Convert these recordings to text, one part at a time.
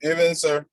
Evening, sir.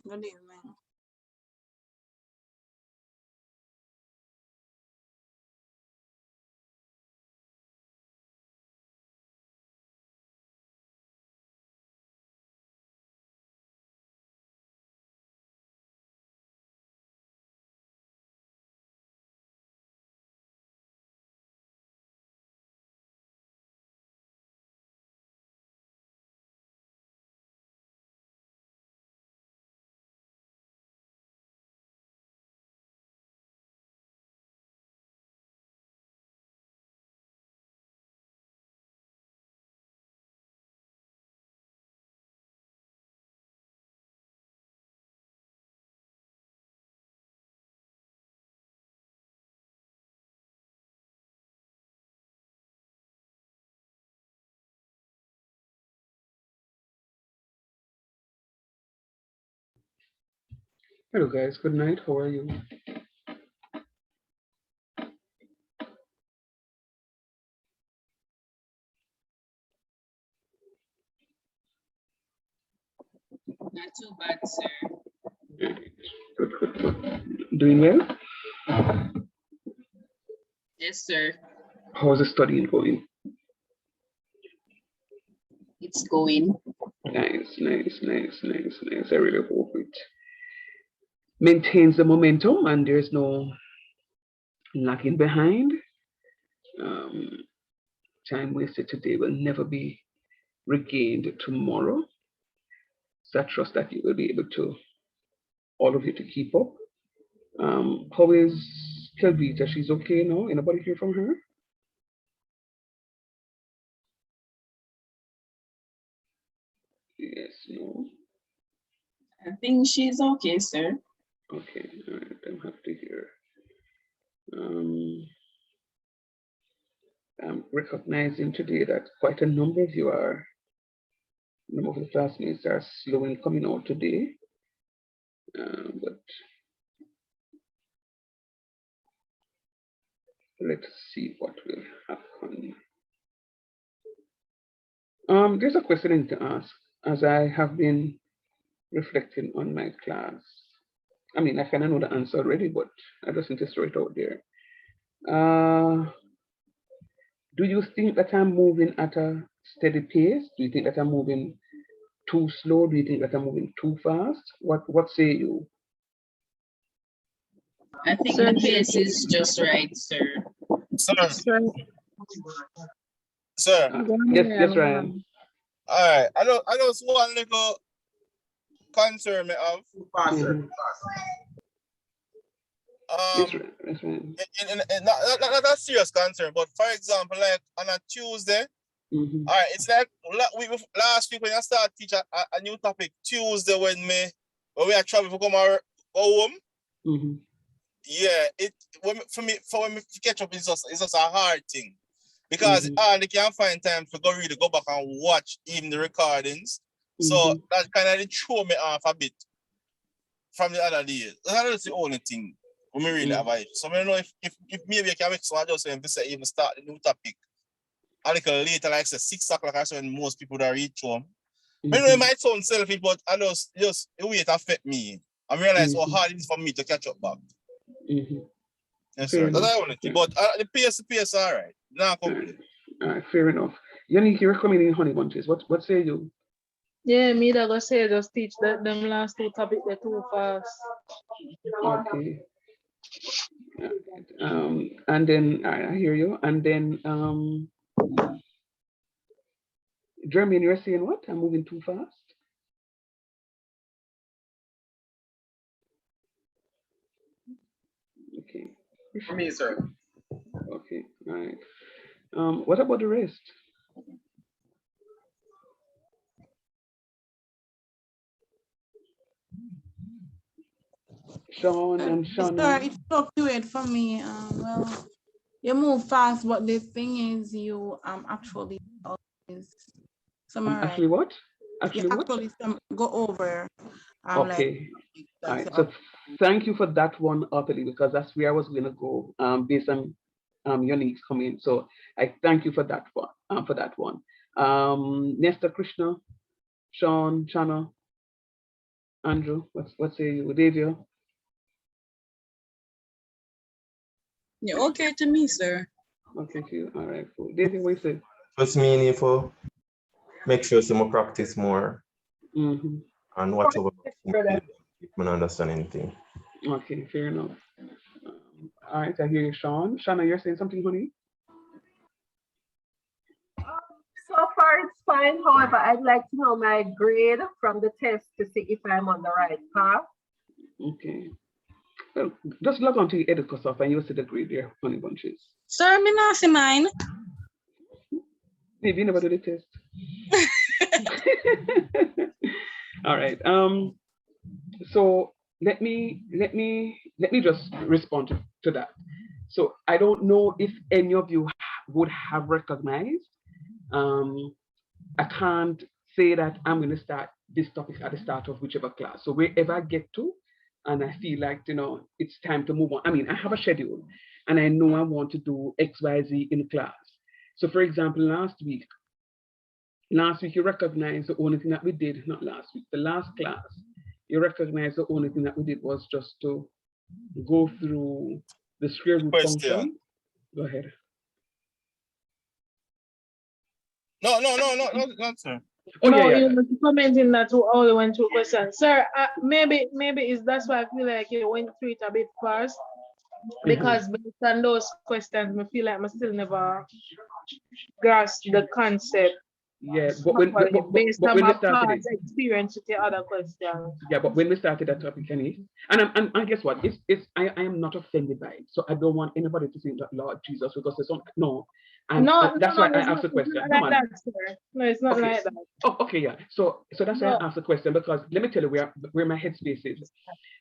Good evening. Hello guys, good night. How are you? Not too bad, sir. Good, good, good. Doing well? Yes, sir. How's the studying going? It's going. Nice, nice, nice, nice, nice. I really hope it maintains the momentum and there's no lagging behind. Um, Time wasted today will never be regained tomorrow. So I trust that you will be able to, all of you, to keep up. How is Kelvita? She's okay now? Anybody hear from her? Yes, no. I think she's okay, sir. Okay, all right, I'm happy to hear. I'm recognizing today that quite a number of you are, number of the classmates are slowly coming out today. But let's see what will happen. There's a question I need to ask as I have been reflecting on my class. I mean, I kind of know the answer already, but I just need to throw it out there. Do you think that I'm moving at a steady pace? Do you think that I'm moving too slow? Do you think that I'm moving too fast? What say you? I think the pace is just right, sir. Sir, Yes, Ryan. all right. I just one little concern me have. Mm-hmm. Yes, Ryan. Not a serious concern, but for example, like on a Tuesday, Mm-hmm. all right, it's like last week when I started teaching a new topic, Tuesday when we are traveling to go home. Mm-hmm. Yeah, for me to catch up is just a hard thing. Because they can't find time to go back and watch even the recordings. So that kind of threw me off a bit from the other days. That's the only thing we really avoid. So I don't know if maybe I can make some adjustment to even start the new topic a little later, like say 6 o'clock or so when most people that reach home. I know it might sound selfish, but I just the way it affect me. I realize how hard it is for me to catch up back. Yes, sir. That's the only thing. But the PS all right. Not complain. All right, fair enough. Yannick, you're coming in honey bunches. What say you? Yeah, me that go say just teach them last two topics they're too fast. Okay. And then I hear you. And then Jermaine, you're saying what? I'm moving too fast. Okay. For me, sir. Okay. All right. What about the rest? Sean and Sean. Sir, it fluctuates for me. Well, you move fast, but the thing is, you actually always summarize. Actually, what? Actually, go over. Okay. All right. So thank you for that one, Arthur, because that's where I was going to go based on Unique's comment. So I thank you for that one. Nesta, Krishna, Sean, Chana, Andrew, what say you? Davia? You're okay to me, sir. Okay, you. All right, cool. Davia, what you say? Just meaningful. Make sure some practice more. And whatever you can understand anything. Okay, fair enough. All right, I hear you, Sean. Shana, you're saying something, honey? So far, it's fine. However, I'd like to know my grade from the test to see if I'm on the right path. Okay. Well, just log on to your editor stuff and you'll see the grade there, honey bunches. Sir, me not see mine. Maybe you never do the test. All right. So let me just respond to that. So I don't know if any of you would have recognized. I can't say that I'm going to start this topic at the start of whichever class. So wherever I get to, and I feel like, it's time to move on. I mean, I have a schedule and I know I want to do XYZ in class. So for example, last week you recognize the only thing that we did, not last week, the last class, you recognize the only thing that we did was just to go through the square root function. Go ahead. No, sir. Oh, no, yeah. you were commenting that we only went through questions. Sir, maybe is that's why I feel like you went through it a bit fast. Because based on those questions, I feel like I still never grasped the concept. Yeah, but when we started it, experience with the other questions. Yeah, but when we started that topic, Kenny, and guess what? I am not offended by it, so I don't want anybody to think that Lord Jesus because there's no. That's why I asked the question. It's not like that, sir. No, it's not like that. Oh, okay, yeah. So that's why I asked the question, because let me tell you where my headspace is.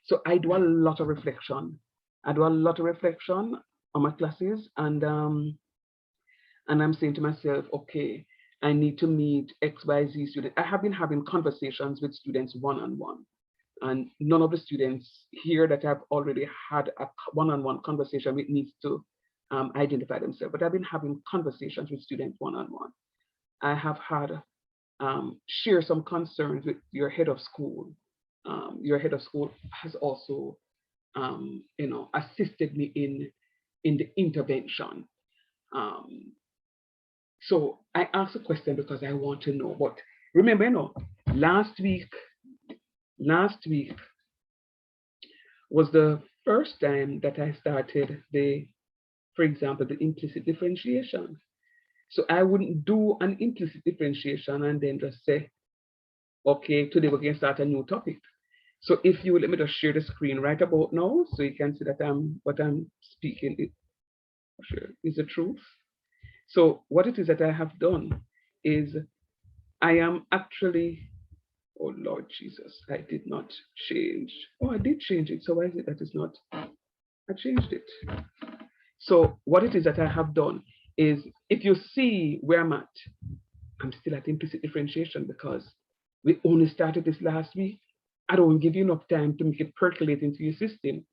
So I do a lot of reflection. I do a lot of reflection on my classes, and I'm saying to myself, okay, I need to meet XYZ students. I have been having conversations with students one-on-one, and none of the students here that I've already had a one-on-one conversation with needs to identify themselves, but I've been having conversations with students one-on-one. I have had share some concerns with your head of school. Your head of school has also, assisted me in the intervention. So I asked a question because I want to know. But remember, last week was the first time that I started for example, the implicit differentiation. So I wouldn't do an implicit differentiation and then just say, okay, today we're going to start a new topic. So if you let me just share the screen right about now, so you can see that what I'm speaking is the truth. So what it is that I have done is I am actually, oh Lord Jesus, I did not change. Oh, I did change it. So why is it that it's not? I changed it. So what it is that I have done is, if you see where I'm at, I'm still at implicit differentiation because we only started this last week. I don't give you enough time to make it percolate into your system.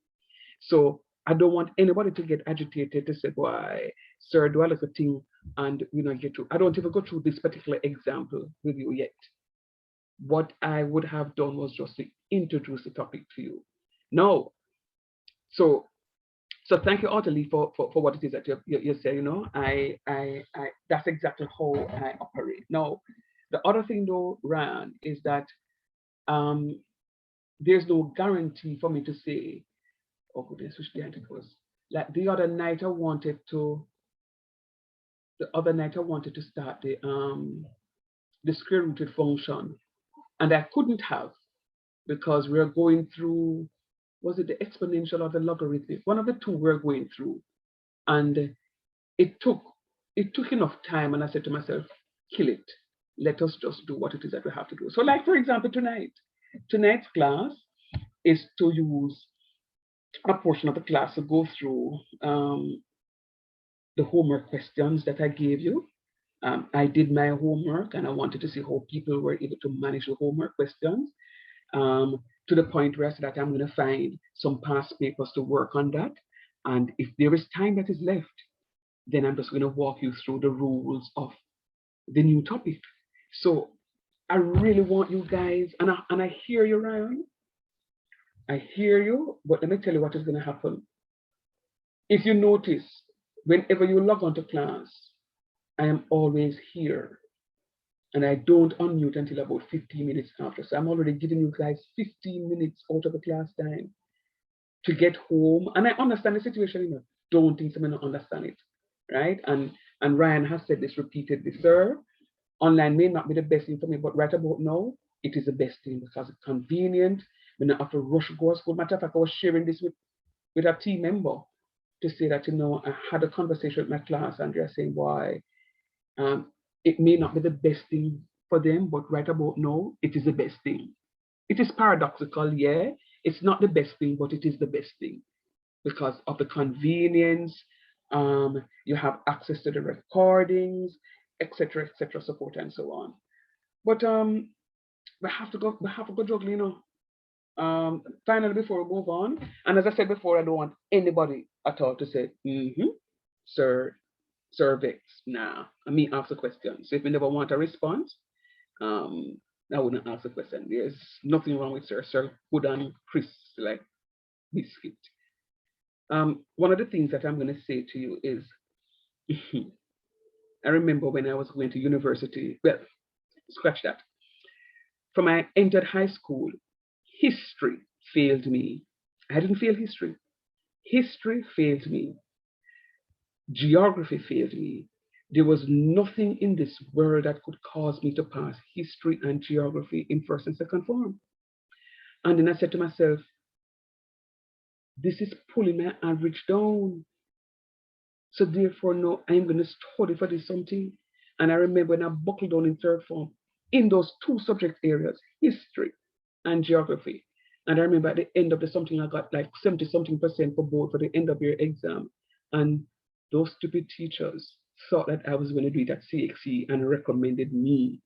So I don't want anybody to get agitated to say, why, sir, do I look a thing and we don't get to. I don't even go through this particular example with you yet. What I would have done was just to introduce the topic to you. No. So thank you, Ottilie, for what it is that you say. I that's exactly how I operate. Now, the other thing though, Ryan, is that there's no guarantee for me to say, oh goodness, which behind it was. Like the other night I wanted to start the square rooted function, and I couldn't have, because we're going through, was it the exponential or the logarithmic? One of the two we're going through. And it took enough time, and I said to myself, kill it. Let us just do what it is that we have to do. So like, for example, tonight's class is to use a portion of the class to go through the homework questions that I gave you. I did my homework and I wanted to see how people were able to manage the homework questions, to the point where I said that I'm going to find some past papers to work on that. And if there is time that is left, then I'm just going to walk you through the rules of the new topic. So I really want you guys, and I hear you, Ryan. I hear you, but let me tell you what is going to happen. If you notice, whenever you log on to class, I am always here. And I don't unmute until about 15 minutes after. So I'm already giving you guys 15 minutes out of the class time to get home. And I understand the situation, don't think someone don't understand it, right? And Ryan has said this repeatedly, sir. Online may not be the best thing for me, but right about now, it is the best thing because it's convenient. We don't have to rush go to school. Matter of fact, I was sharing this with a team member to say that, I had a conversation with my class and they're saying why it may not be the best thing for them, but right about now, it is the best thing. It is paradoxical, yeah. It's not the best thing, but it is the best thing because of the convenience. You have access to the recordings, etc., support and so on. But we have to go juggling, Finally, before we move on, and as I said before, I don't want anybody at all to say, sir, Sir Vex. Nah, I mean, ask a question. So if you never want a response, I wouldn't ask a question. There's nothing wrong with Sir Good and Chris, like biscuit. One of the things that I'm going to say to you is, I remember when I was going to university. Well, scratch that. From I entered high school, history failed me. I didn't fail history. History failed me. Geography failed me. There was nothing in this world that could cause me to pass history and geography in first and second form. And then I said to myself, this is pulling my average down. So therefore, no, I'm going to study for this something. And I remember when I buckled down in third form in those two subject areas, history and geography. And I remember at the end of the something, I got like 70-something% for both for the end of year exam. And those stupid teachers thought that I was going to do it at CXC and recommended me,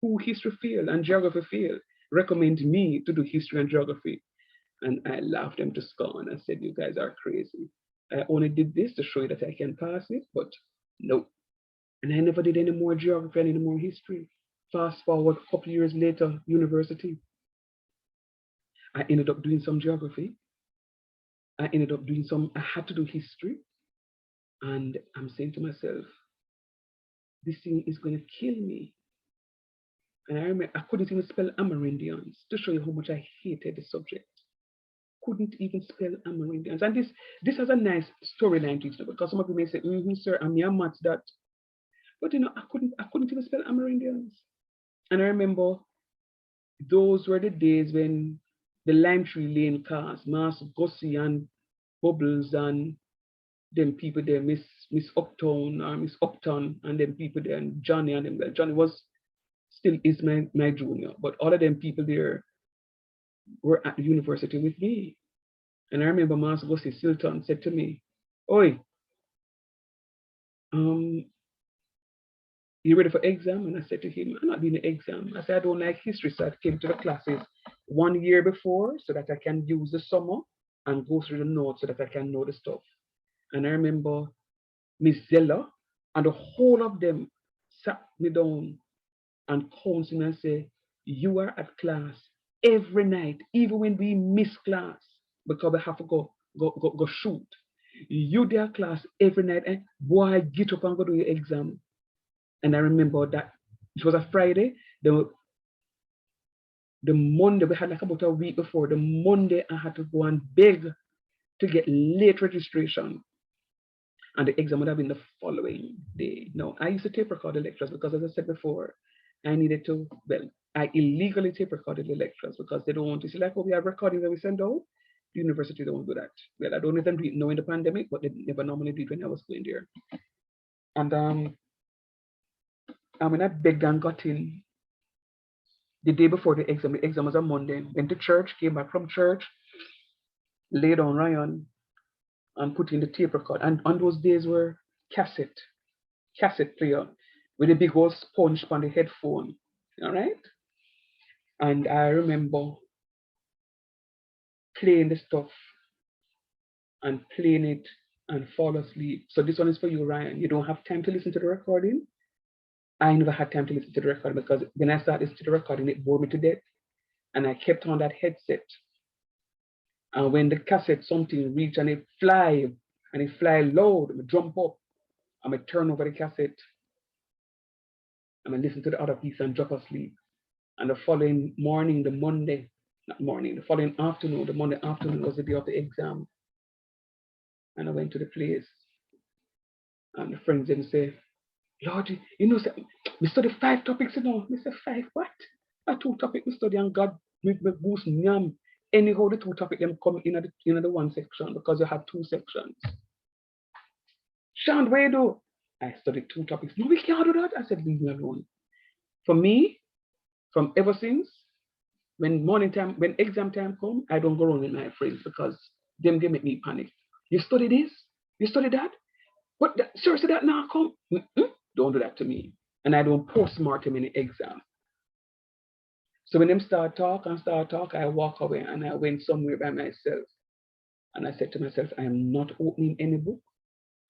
who history failed and geography failed, recommend me to do history and geography. And I laughed them to scorn and said, you guys are crazy. I only did this to show you that I can pass it, but no. And I never did any more geography and any more history. Fast forward a couple years later, university. I ended up doing some geography. I had to do history. And I'm saying to myself, this thing is going to kill me. And I remember I couldn't even spell Amerindians to show you how much I hated the subject. Couldn't even spell Amerindians. And this has a nice storyline to it, because some of you may say, sir, I'm your maths that. But I couldn't even spell Amerindians. And I remember those were the days when the Lime Tree Lane cast, Mass Gussie and Bubbles and them people there, Miss Uptown or Miss Upton, and them people there, and Johnny and them. Well, Johnny still is my junior, but all of them people there were at the university with me. And I remember Master Gussie Silton said to me, "Oi, you ready for exam?" And I said to him, "I'm not doing the exam." I said, "I don't like history, so I came to the classes 1 year before so that I can use the summer and go through the notes so that I can know the stuff." And I remember Miss Zella and the whole of them sat me down and counseled me and say, "You are at class every night, even when we miss class because we have to go shoot. You there class every night, and boy, get up and go do your exam." And I remember that it was a Friday. The Monday, we had like about a week before, the Monday I had to go and beg to get late registration. And the exam would have been the following day. Now, I used to tape record the lectures because, as I said before, I illegally tape recorded the lectures because they don't want to see, like, we have recordings that we send out. The university don't do that. Well, I don't even do it now in the pandemic, but they never normally do it when I was going there. And when I begged and got in the day before the exam was on Monday, went to church, came back from church, laid on Ryan, and put in the tape record. And on those days were cassette player with a big old sponge on the headphone. All right. And I remember playing the stuff and playing it and fall asleep. So this one is for you, Ryan. You don't have time to listen to the recording. I never had time to listen to the recording because when I started listening to the recording, it bored me to death. And I kept on that headset. And when the cassette something reached and it fly loud, I jump up, and I turn over the cassette, and I listen to the other piece and drop asleep. And the following morning, the following afternoon, the Monday afternoon was the day of the exam. And I went to the place, and the friends didn't say, "Lord, we study 5 topics, I said, 5 what? A 2 topic we study, and God make me boost nyam. Anyhow, the 2 topic them come in the one section because you have 2 sections. Sean, where you do? I studied 2 topics. No, we can't do that. I said, leave me alone. For me, from ever since, when exam time come, I don't go around with my friends because them they make me panic. You study this? You study that? But seriously, that now come? Don't do that to me. And I don't postmortem in the exam. So when them start talk, I walk away and I went somewhere by myself. And I said to myself, I am not opening any book.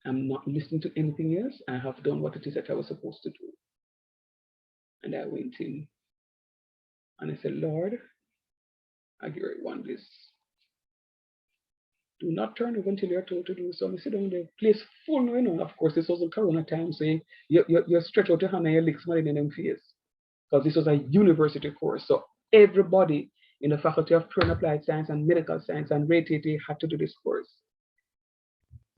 I'm not listening to anything else. I have done what it is that I was supposed to do. And I went in and I said, Lord, I want this. Do not turn over until you're told to do so. I sit down there, place full, you know. Of course, this wasn't Corona time, so you stretch out your hand and you lick somebody in them face. Because this was a university course. So everybody in the Faculty of Pure and Applied Science and Medical Science and RATT had to do this course.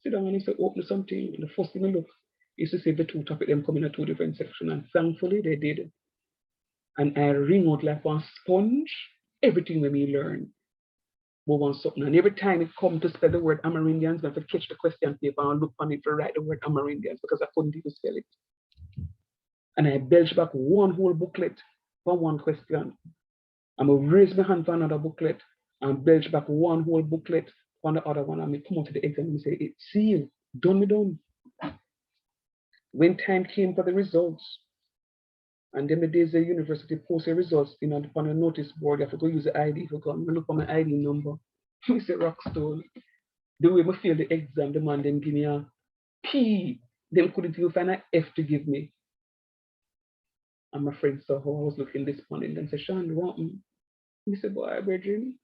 Sit down and he said, open something. And the first thing I look is to say the two topics them come in a two different sections. And thankfully they did. And I ring out like one sponge, everything when we learn. Something. And every time it come to spell the word Amerindians, I have to catch the question paper and look on it to write the word Amerindians because I couldn't even spell it. And I belch back one whole booklet for one question. I'm going to raise my hand for another booklet and belch back one whole booklet on the other one. And I come out to the exam and say, it's sealed, done me done. When time came for the results, and then the days the university posted results on a notice board, you have to go use the ID for come. I look for my ID number. I say Rockstone. The way I failed the exam, the man then give me a P. Them couldn't even find an F to give me. And my friend saw how I was looking despondent and said, Sean, you want me? He said, boy, brethren,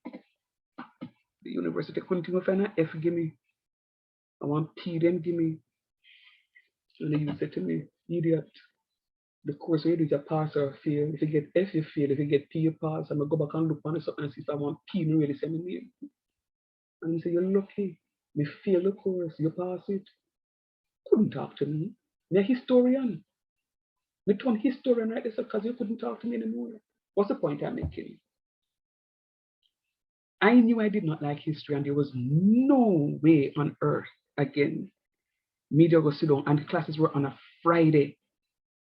the university couldn't even find an F give me. I want P, then give me. And then you said to me, idiot, the course you do is a pass or a fail. If you get F, you fail. If you get P, you pass. I'm going to go back and look on it and see if I want P, you really send me name. And he said, you're lucky. Me fail the course, you pass it. Couldn't talk to me. Me a historian. Me turn historian right there because you couldn't talk to me anymore. What's the point I'm making? I knew I did not like history and there was no way on earth, again, media go sit down and the classes were on a Friday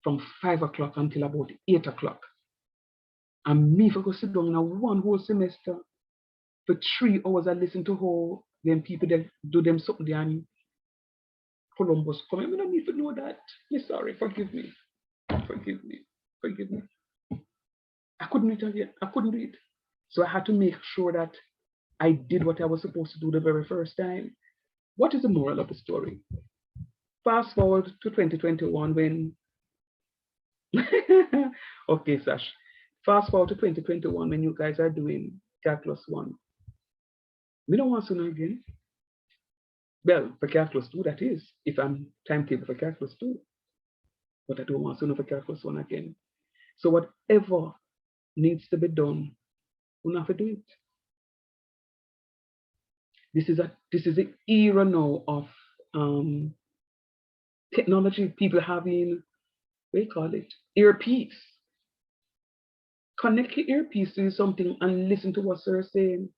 from 5 o'clock until about 8 o'clock. And me for go sit down in a one whole semester for 3 hours and listen to how them people that do them something there and Columbus come. I don't need to know that. You're sorry, forgive me. Forgive me. Forgive me. I couldn't read it yet. I couldn't do it. So I had to make sure that I did what I was supposed to do the very first time. What is the moral of the story? Fast forward to 2021 when okay, Sash. Fast forward to 2021 when you guys are doing Calculus 1. We don't want to know again. Well, for Calculus 2, that is, if I'm timetable for Calculus 2. But I don't want to know for Calculus 1 again. So whatever needs to be done, we'll have to do it. This is an era now of technology. People having, what do you call it, earpiece. Connect your earpiece to something and listen to what sir is saying.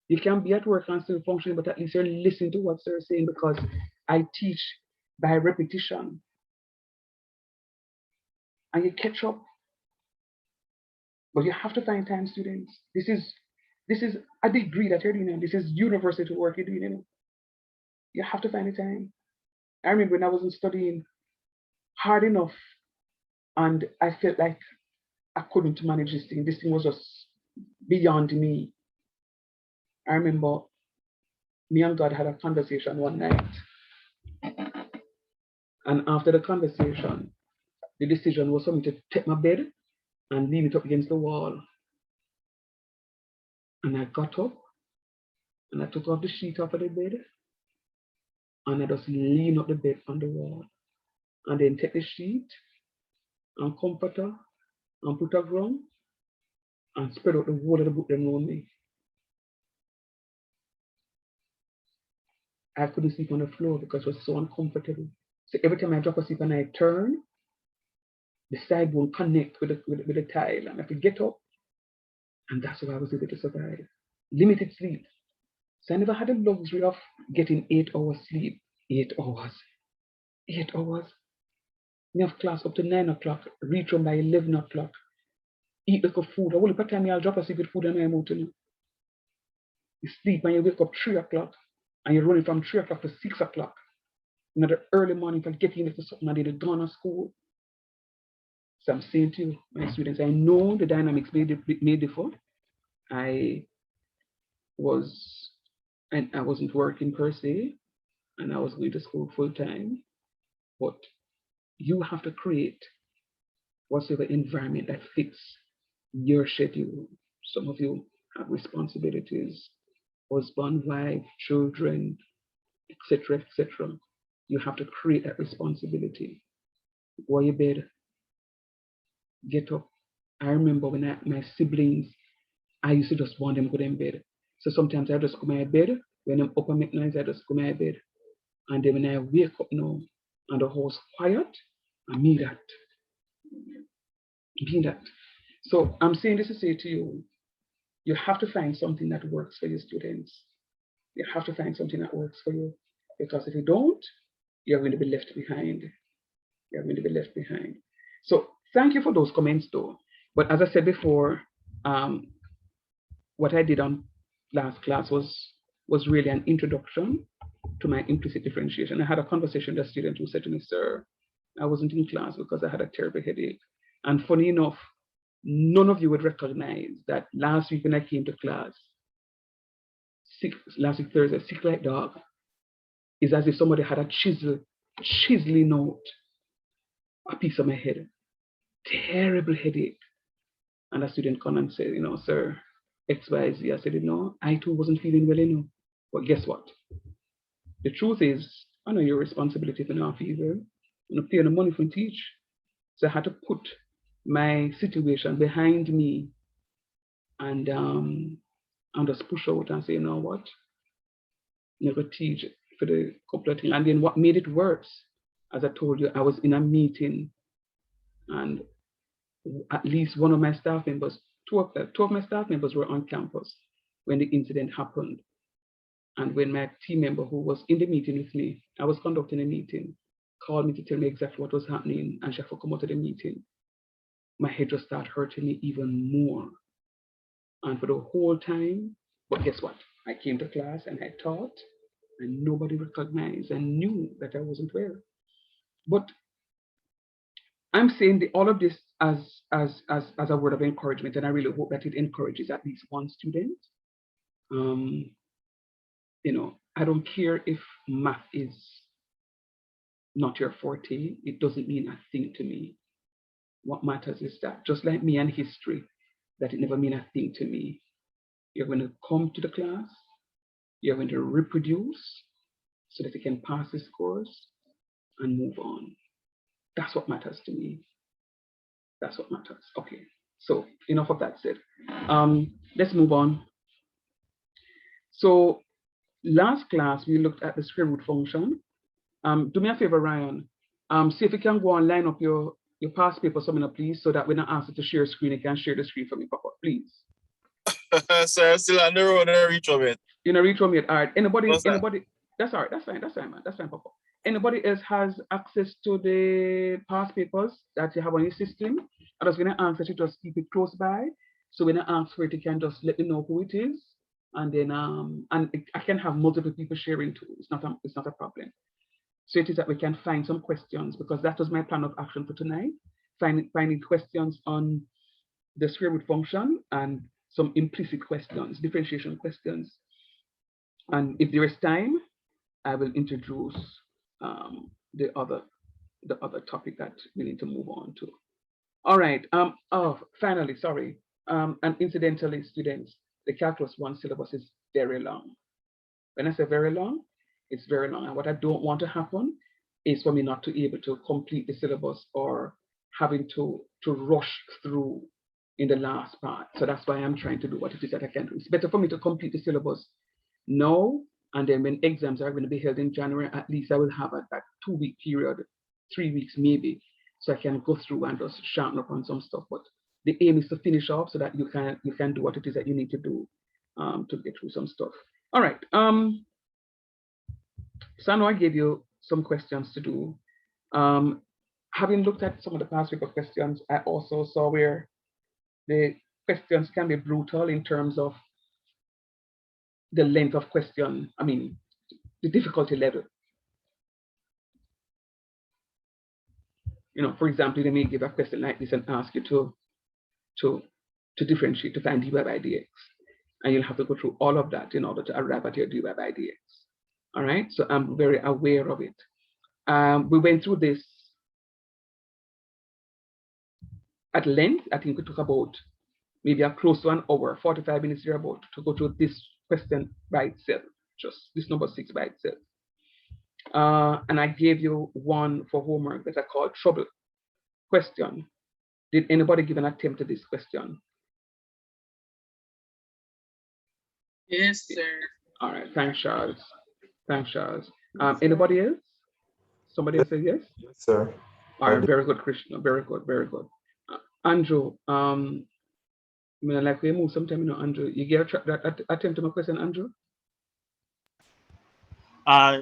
You can be at work and still functioning, but at least you're listening to what sir is saying because I teach by repetition. And you catch up. But you have to find time, students. This is a degree that you're doing. This is university work you're doing. You have to find the time. I remember when I wasn't studying hard enough and I felt like I couldn't manage this thing. This thing was just beyond me. I remember me and God had a conversation one night. And after the conversation, the decision was for me to take my bed and lean it up against the wall. And I got up and I took off the sheet off of the bed and I just lean up the bed on the wall. And then take the sheet and comforter and put a ground and spread out the whole of the book around me. I couldn't sleep on the floor because it was so uncomfortable. So every time I drop asleep and I turn, the side won't connect with the tile and I have to get up. And that's how I was able to survive. Limited sleep. So I never had the luxury of getting 8 hours sleep. 8 hours. 8 hours. We have class up to 9 o'clock, reach home by 11 o'clock. Eat little food. I will look at time I'll drop asleep with food and I'm out. You sleep and you wake up 3 o'clock and you're running from 3 o'clock to 6 o'clock. In the early morning for getting into something and they're gone to school. So I'm saying to you, my students, I know the dynamics may differ. I wasn't working per se, and I was going to school full time, but you have to create whatever environment that fits your schedule. Some of you have responsibilities, husband, wife, children, etc., etc. You have to create that responsibility. Go to bed, get up. I remember when my siblings, I used to just want them to go in bed. So sometimes I just go to my bed. When I'm up at midnight, I just go to my bed. And then when I wake up now and the house quiet, I mean that. So I'm saying this to say to you, you have to find something that works for your students. You have to find something that works for you. Because if you don't, you're going to be left behind. You're going to be left behind. So thank you for those comments though. But as I said before, what I did on last class was really an introduction to my implicit differentiation. I had a conversation with a student who said to me, sir, I wasn't in class because I had a terrible headache. And funny enough, none of you would recognize that last week when I came to class, last week Thursday, sick like dog, is as if somebody had a chiseling out a piece of my head. Terrible headache. And a student come and said, sir, XYZ. I said, I too wasn't feeling well, But guess what? The truth is, I know your responsibility for now fever. You pay the money for teach. So I had to put my situation behind me and just push out and say, you know what? Never teach for the couple of things. And then what made it worse, as I told you, I was in a meeting and at least one of my staff members, two of my staff members were on campus when the incident happened. And when my team member who was in the meeting with me, I was conducting a meeting, called me to tell me exactly what was happening, and she had to come out of the meeting, my head just started hurting me even more. And for the whole time, but guess what? I came to class and I taught, and nobody recognized and knew that I wasn't well. But I'm saying all of this as a word of encouragement, and I really hope that it encourages at least one student. I don't care if math is not your forte. It doesn't mean a thing to me. What matters is that, just like me and history, that it never mean a thing to me. You're going to come to the class, you're going to reproduce so that you can pass this course and move on. That's what matters to me. That's what matters. Okay, so enough of that said. Let's move on. So last class, we looked at the square root function. Do me a favor, Ryan. See if you can go and line up your past paper, please, so that when I ask you to share a screen, you can share the screen for me, Papa, please. Sir, I'm still on the road and reach of it. You know, reach from it. All right. Anybody? That's all right. That's fine, man. That's fine, Papa. Anybody else has access to the past papers that you have on your system? I was going to ask that you just keep it close by. So when I ask for it, you can just let me know who it is. And then I can have multiple people sharing too. It's not a problem. So it is that we can find some questions, because that was my plan of action for tonight. Finding questions on the square root function and some implicit questions, differentiation questions. And if there is time, I will introduce the other topic that we need to move on to. All right. Finally, sorry. And incidentally, students, the Calculus 1 syllabus is very long. When I say very long, it's very long. And what I don't want to happen is for me not to be able to complete the syllabus or having to rush through in the last part. So that's why I'm trying to do what it is that I can do. It's better for me to complete the syllabus now, and then when exams are going to be held in January, at least I will have that 2-week period, 3 weeks maybe, so I can go through and just sharpen up on some stuff. But the aim is to finish off so that you can do what it is that you need to do to get through some stuff. All right. So I know I gave you some questions to do. Having looked at some of the past paper questions, I also saw where the questions can be brutal in terms of the length of question, the difficulty level. For example, they may give a question like this and ask you to differentiate, to find dy by dx. And you'll have to go through all of that in order to arrive at your dy by dx. All right, so I'm very aware of it. We went through this at length. I think we took about maybe close to an hour, 45 minutes here about to go through this question by itself, just this number 6 by itself. And I gave you one for homework that I called trouble question. Did anybody give an attempt at this question? Yes, sir. All right, thanks, Charles. Thanks, Charles. Anybody else? Somebody else say yes? Yes, sir. All right, very good, Krishna. Very good, very good. Andrew, I like we move sometime, Andrew. You get that attempt to my question, Andrew?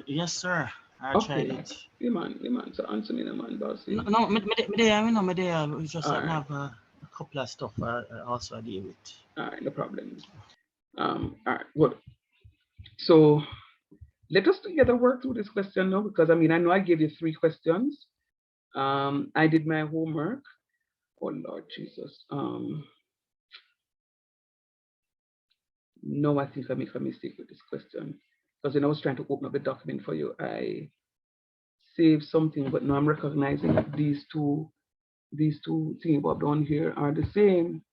Yes, sir. I tried it. Yeah, man. So answer me, man, boss. No, me there. We just have a couple of stuff also I deal with. All right, no problem. All right, good. So let us together work through this question now, because I know I gave you 3 questions. I did my homework. Oh Lord Jesus. No, I think I make a mistake with this question, because when I was trying to open up the document for you, I saved something, but now I'm recognizing that these two things above down here are the same.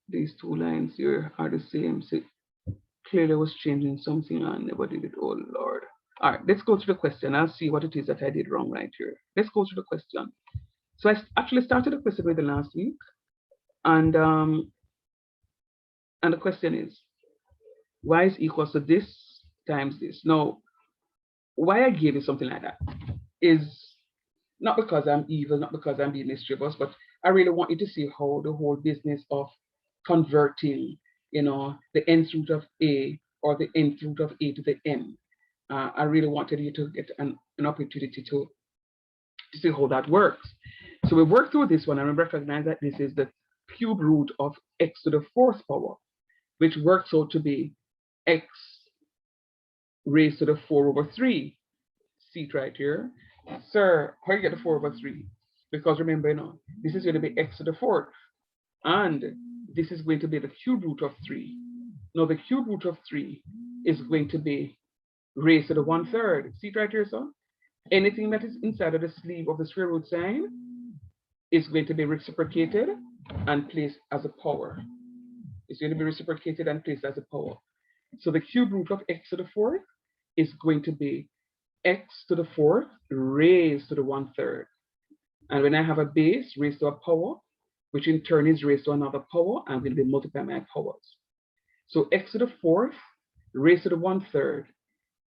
These 2 lines here are the same. So clearly I was changing something and never did it. Oh Lord. All right, let's go to the question. I'll see what it is that I did wrong right here. Let's go to the question. So I actually started the question with the last week, and the question is, y is equals to this times this. Now, why I gave you something like that is not because I'm evil, not because I'm being mischievous, but I really want you to see how the whole business of converting, the nth root of a or the nth root of a to the n. I really wanted you to get an opportunity to see how that works. So we work through this one and we recognize that this is the cube root of x to the 4th power, which works out to be x raised to the 4/3. See it right here. Sir, how do you get the 4/3? Because remember, this is going to be x to the 4th. And this is going to be the cube root of 3. Now, the cube root of 3 is going to be raised to the 1/3. See it right here, sir? Anything that is inside of the sleeve of the square root sign is going to be reciprocated and placed as a power. It's going to be reciprocated and placed as a power. So the cube root of x to the 4th is going to be x to the 4th raised to the 1/3. And when I have a base raised to a power, which in turn is raised to another power, I'm going to be multiplying my powers. So x to the 4th raised to the 1/3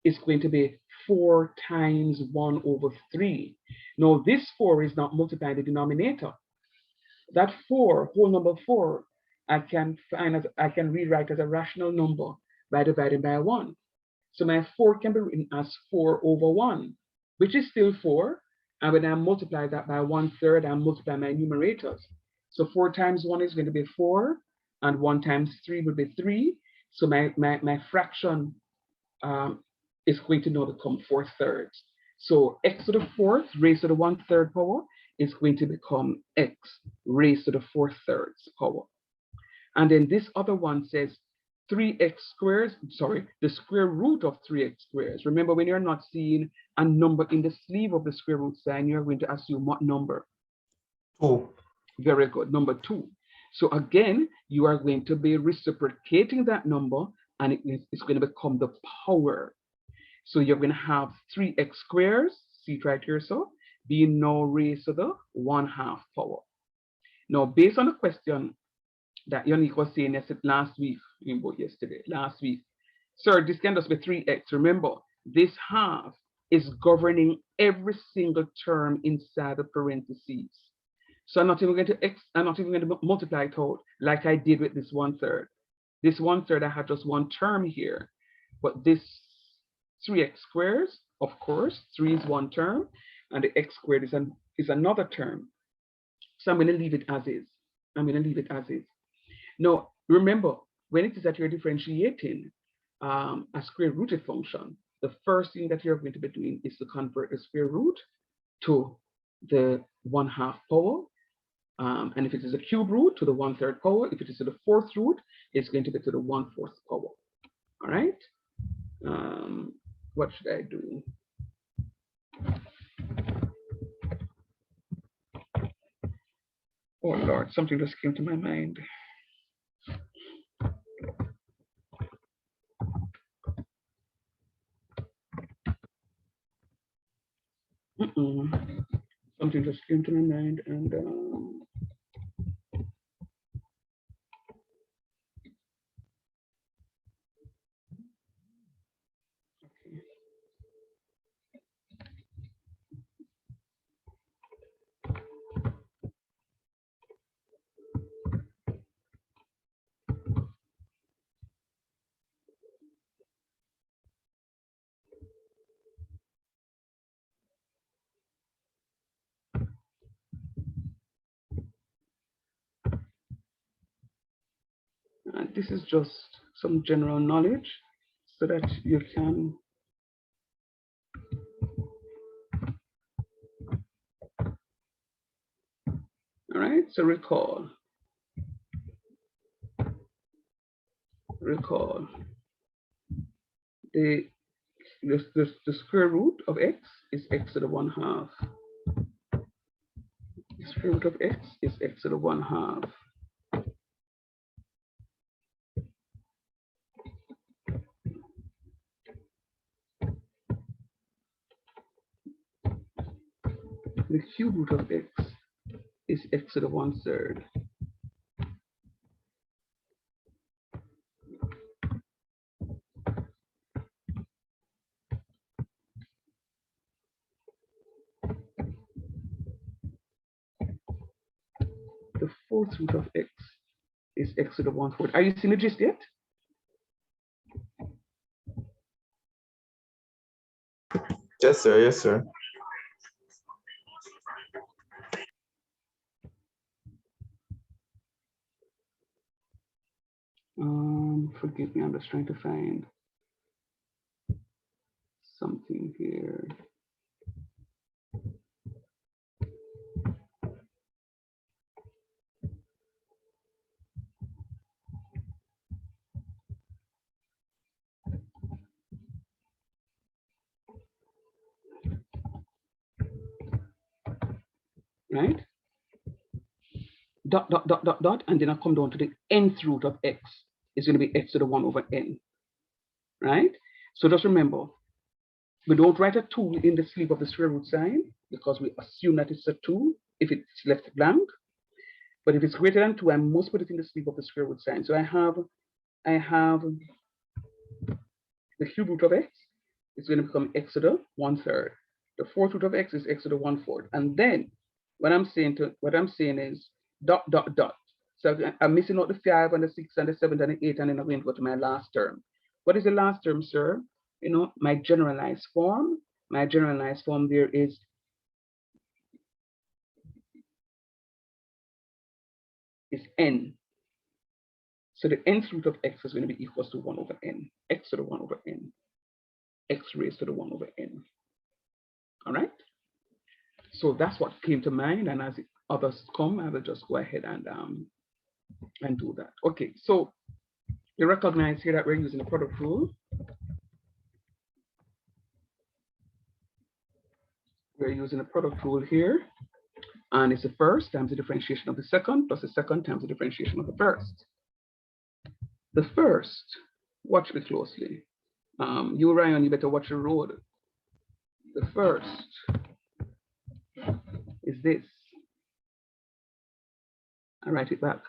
is going to be 4 times 1/3. Now this 4 is not multiplying the denominator. That 4, whole number 4, I can rewrite as a rational number by dividing by 1. So my 4 can be written as 4/1, which is still 4. And when I multiply that by 1/3, I multiply my numerators. So 4 times 1 is going to be 4, and 1 times 3 would be 3. So my fraction is going to now become 4/3. So x to the 4th raised to the 1/3 power is going to become x raised to the 4/3 power. And then this other one says 3x squared, the square root of 3x squared. Remember, when you're not seeing a number in the sleeve of the square root sign, you're going to assume what number? 2. Very good, number 2. So again, you are going to be reciprocating that number, and it's going to become the power. So you're going to have 3x squared, see it right here, so, being now raised to the 1/2 power. Now, based on the question that Yannick was saying last week, last week, sir, this can just be 3x. Remember, this half is governing every single term inside the parentheses. So I'm not even going to multiply it out like I did with this 1/3. This 1/3, I had just one term here, but this 3x squared, of course, 3 is one term, and the x squared is another term. So I'm going to leave it as is. Now, remember, when it is that you're differentiating a square rooted function, the first thing that you're going to be doing is to convert the square root to the 1/2 power. And if it is a cube root, to the 1/3 power. If it is to the 4th root, it's going to be to the 1/4 power. All right. What should I do? Oh Lord, something just came to my mind. Something just came to my mind, and this is just some general knowledge so that you can all right, so recall the square root of x is x to the 1/2. The square root of x is x to the 1/2. The cube root of x is x to the 1/3. The 4th root of x is x to the 1/4. Are you seeing the gist yet? Yes, sir. Yes, sir. Forgive me, I'm just trying to find something here. Right? Dot, dot, dot, dot, dot, and then I come down to the nth root of x. It's going to be x to the 1/n. Right? So just remember, we don't write a 2 in the sleeve of the square root sign because we assume that it's a 2 if it's left blank. But if it's greater than 2, I must put it in the sleeve of the square root sign. So I have the cube root of x is going to become x to the 1/3. The 4th root of x is x to the 1/4. And then what I'm saying is dot, dot, dot. So I'm missing out the 5 and the 6 and the 7 and the 8, and then I'm going to go to my last term. What is the last term, sir? You know, my generalized form. My generalized form there is n. So the nth root of x is going to be equals to 1/n, x to the 1/n, x raised to the 1/n. All right. So that's what came to mind, and as others come, I will just go ahead and do that. Okay. So you recognize here that we're using the product rule. We're using a product rule here, and it's the first times the differentiation of the second plus the second times the differentiation of the first. The first, watch me closely. You, Ryan, you better watch the road. The first is this. I write it back.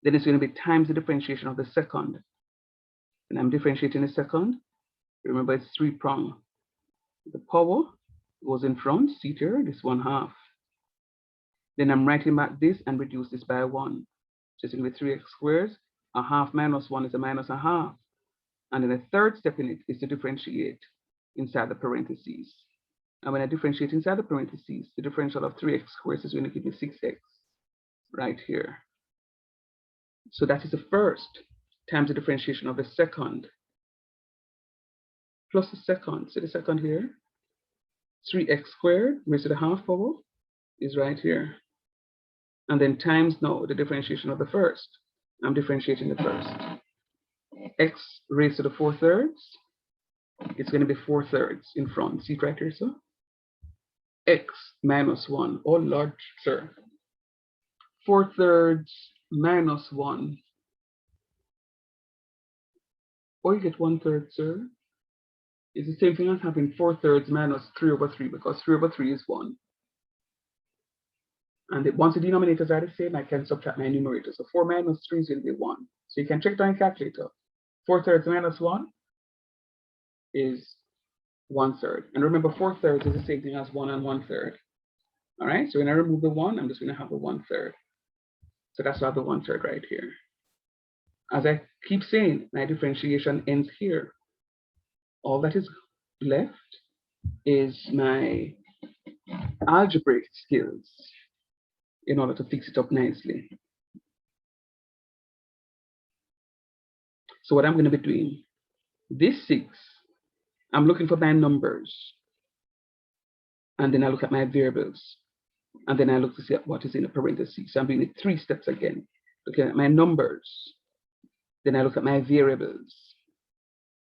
Then it's going to be times the differentiation of the second. And I'm differentiating the second. Remember, it's 3-pronged. The power goes in front, see here, this 1/2. Then I'm writing back this and reduce this by 1. So it's going to be 3x squared. 1/2 minus 1 is a minus 1/2. And then the third step in it is to differentiate inside the parentheses. And when I differentiate inside the parentheses, the differential of 3x squared is going to give me 6x right here. So that is the first times the differentiation of the second plus the second. See the second here? 3x squared raised to the half power is right here. And then times now the differentiation of the first. I'm differentiating the first. X raised to the 4/3. It's going to be 4/3 in front. See it right here, sir? X minus 1. Oh, Lord, sir. 4/3 minus 1. Or you get 1/3, sir. It's the same thing as having 4/3 minus 3/3 because 3/3 is 1. And once the denominators are the same, I can subtract my numerator. So 4 minus 3 is going to be 1. So you can check it on your calculator. 4/3 minus 1 is 1/3. And remember, 4/3 is the same thing as 1 and 1/3. All right, so when I remove the 1, I'm just going to have a 1/3. So that's why I have the 1/3 right here. As I keep saying, my differentiation ends here. All that is left is my algebraic skills in order to fix it up nicely. So what I'm going to be doing, this 6, I'm looking for my numbers. And then I look at my variables. And then I look to see what is in the parentheses. So I'm doing it 3 steps again. Looking at my numbers. Then I look at my variables.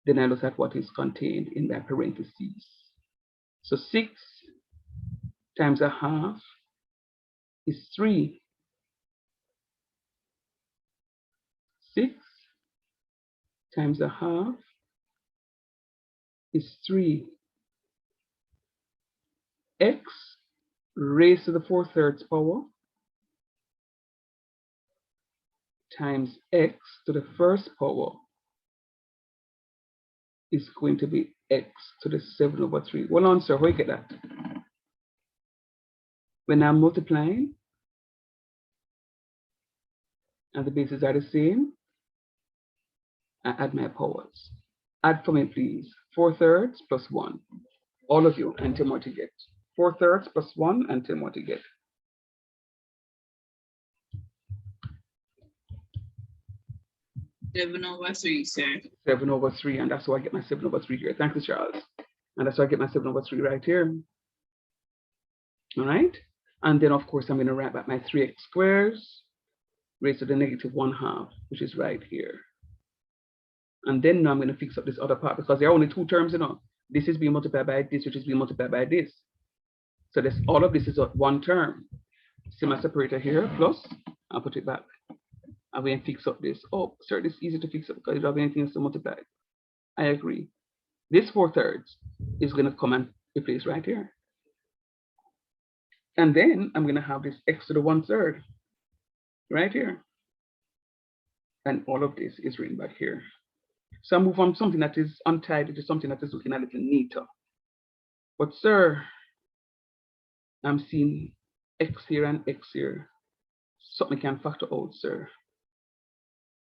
Then I look at what is contained in my parentheses. So 6 times a half is 3. 6 times a half is 3. X raised to the 4/3 power times x to the first power is going to be x to the 7/3. Hold on, sir, how do you get that? When I'm multiplying and the bases are the same, I add my powers. Add for me, please. 4/3 plus 1. All of you, and tell me what you get. 4/3 plus 1, and tell me what you get. 7/3, sir. 7/3, and that's why I get my 7/3 here. Thank you, Charles. And that's why I get my 7/3 right here. All right. And then, of course, I'm going to write back my 3x squares raised to the -1/2, which is right here. And then now I'm going to fix up this other part because there are only 2 terms, you know. This is being multiplied by this, which is being multiplied by this. So this, all of this is 1 term. See my separator here, plus, I'll put it back. I'm going to fix up this. Oh, sir, this is easy to fix up because you don't have anything else to multiply. I agree. This 4/3 is going to come and replace right here. And then I'm going to have this x to the 1/3 right here. And all of this is written back here. So I move from something that is untidy to something that is looking a little neater. But sir, I'm seeing x here and x here. Something can factor out, sir.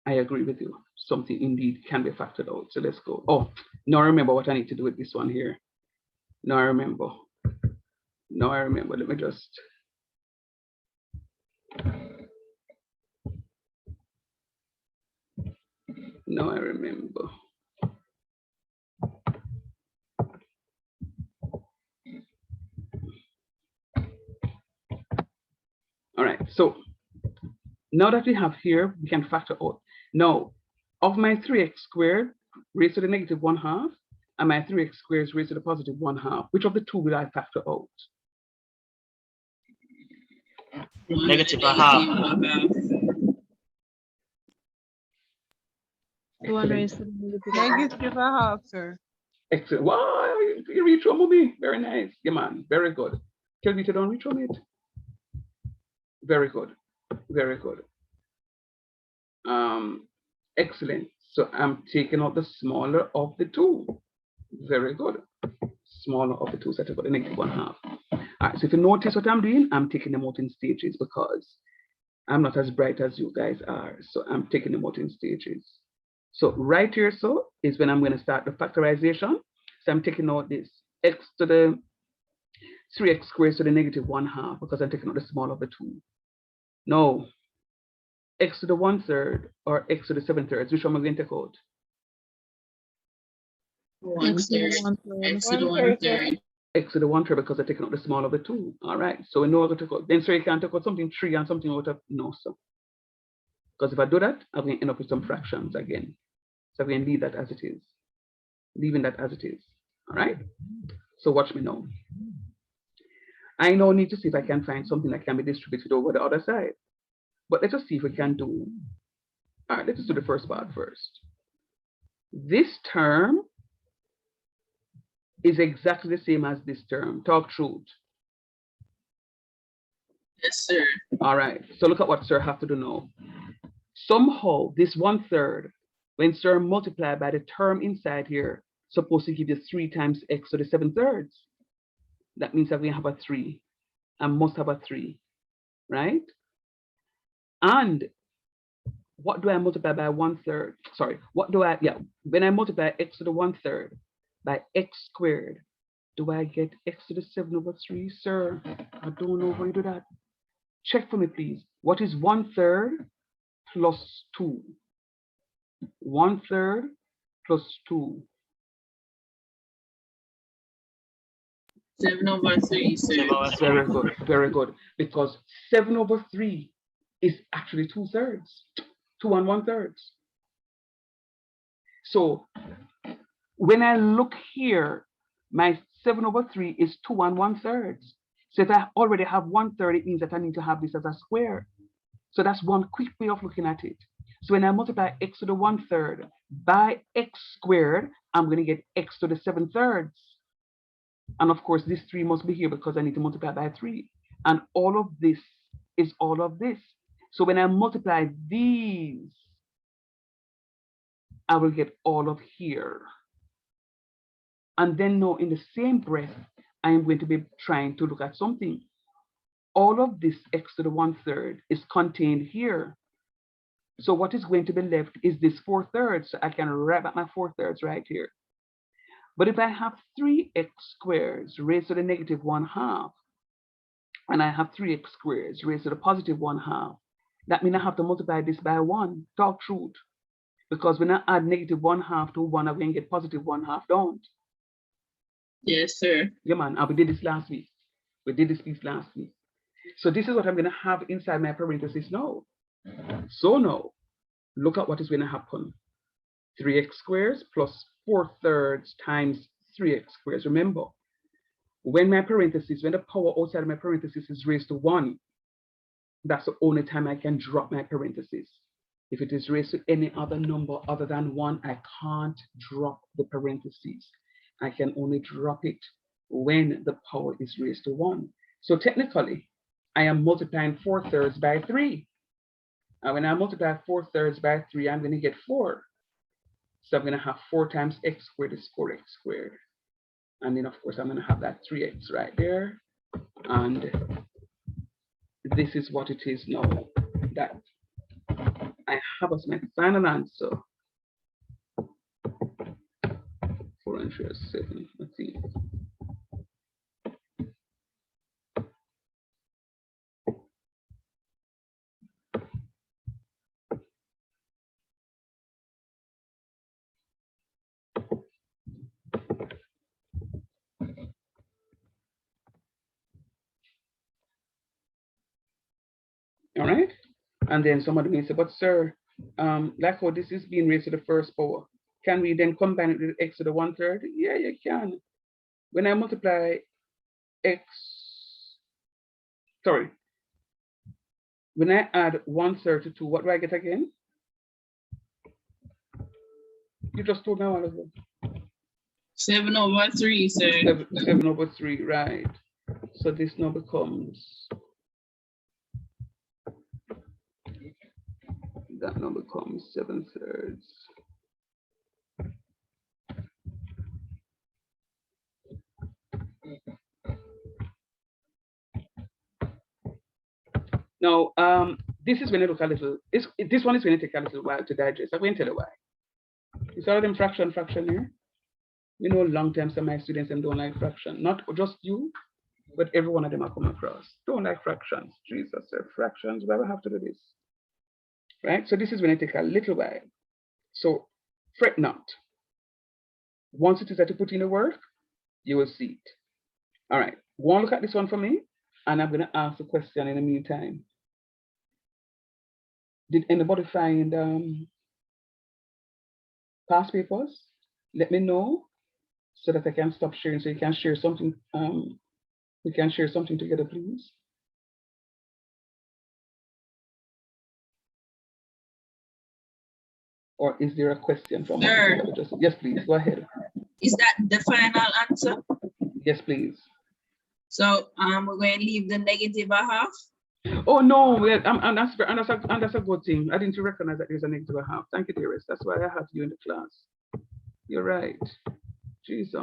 I agree with you. Something indeed can be factored out. So let's go. Oh, now I remember what I need to do with this one here. Now I remember. Now I remember. Let me just. Now I remember. All right, so now that we have here, we can factor out. Now, of my 3x squared raised to the -1/2 and my 3x squared raised to the +1/2, which of the 2 will I factor out? -1/2. One raised to the -1/2, sir. Excellent. Wow, you reach home with me. Very nice. Yeah, man. Very good. Tell me to don't reach home it. Very good. Very good. Excellent. So I'm taking out the smaller of the 2. Very good. Smaller of the 2, so I've got the -1/2. All right, so if you notice what I'm doing, I'm taking them out in stages because I'm not as bright as you guys are. So I'm taking them out in stages. So right here, so is when I'm going to start the factorization. So I'm taking out this x to the 3x squared to the -1/2 because I'm taking out the small of the 2. No, x to the 1/3 or x to the 7/3. Which one am I going to take out? 1/3. X to the 1/3. x to the 1/3 because I taken out the small of the 2. All right. So we know how to take out. Then so you can take out something 3 and something out of no. So because if I do that, I'm going to end up with some fractions again. So I'm going to leave that as it is. Leaving that as it is. All right. So watch me now. I now need to see if I can find something that can be distributed over the other side. But let us see if we can do. All right, let's do the first part first. This term is exactly the same as this term. Talk truth. Yes, sir. All right, so look at what sir have to do now. Somehow, this 1/3, when sir multiplied by the term inside here, supposed to give you 3 times x to the 7/3. That means that we have a 3. I must have a 3, right? And what do I multiply by 1/3? Sorry, what do I, when I multiply x to the 1/3 by x squared, do I get x to the 7/3, sir? I don't know how you do that. Check for me, please. What is 1/3 plus 2? 1/3 plus 2. 7/3, sir. Very good, very good. Because 7/3 is actually 2/3. 2 and 1/3. So when I look here, my 7/3 is 2 and 1/3. So if I already have 1/3, it means that I need to have this as a square. So that's one quick way of looking at it. So when I multiply x to the 1/3 by x squared, I'm going to get x to the 7/3. And of course, this 3 must be here because I need to multiply by 3. And all of this is all of this. So when I multiply these, I will get all of here. And then now in the same breath, I am going to be trying to look at something. All of this x to the 1/3 is contained here. So what is going to be left is this 4/3. So I can write back my 4/3 right here. But if I have 3x squares raised to the -1/2, and I have 3x squares raised to the +1/2, that means I have to multiply this by 1. Talk truth. Because when I add -1/2 to 1, I'm going to get +1/2, don't? Yes, sir. Yeah, man. And we did this last week. We did this piece last week. So this is what I'm going to have inside my parentheses now. So now, look at what is going to happen. 3x squares plus 4/3 times 3x squares. Remember, when my parentheses, when the power outside of my parentheses is raised to 1, that's the only time I can drop my parentheses. If it is raised to any other number other than 1, I can't drop the parentheses. I can only drop it when the power is raised to 1. So technically, I am multiplying 4/3 by 3. And when I multiply 4/3 by 3, I'm going to get 4. So I'm going to have 4 times x squared is 4x squared. And then, of course, I'm going to have that 3x right there. And this is what it is now that I have as my final answer. 4 and 7. Let's see. All right. And then somebody may say, but sir, like how this is being raised to the first power, can we then combine it with x to the 1/3? Yeah, you can. When I multiply x, sorry, when I add 1/3 to 2, what do I get again? You just told me a while ago. 7/3, sir. 7/3, right. So this now becomes, that now becomes 7/3. Now, this is when it look a little, this one is going to take a little while to digest. I'm going to tell you why. You saw them fraction here. We know long-term some of my students and don't like fraction. Not just you, but every one of them I come across. Don't like fractions. Jesus, sir, fractions, why do I have to do this? Right? So this is when it take a little while. So fret not. Once it is that you put in the work, you will see it. All right, go and look at this one for me, and I'm going to ask a question in the meantime. Did anybody find past papers? Let me know so that I can stop sharing, so you can share something. We can share something together, please. Or is there a question from Sir. Yes, please, go ahead. Is that the final answer? Yes, please. So we're going to leave the negative a half? Oh no, and that's a good thing. I didn't recognize that there's a negative a half. Thank you, dearest. That's why I have you in the class. You're right. Jeez,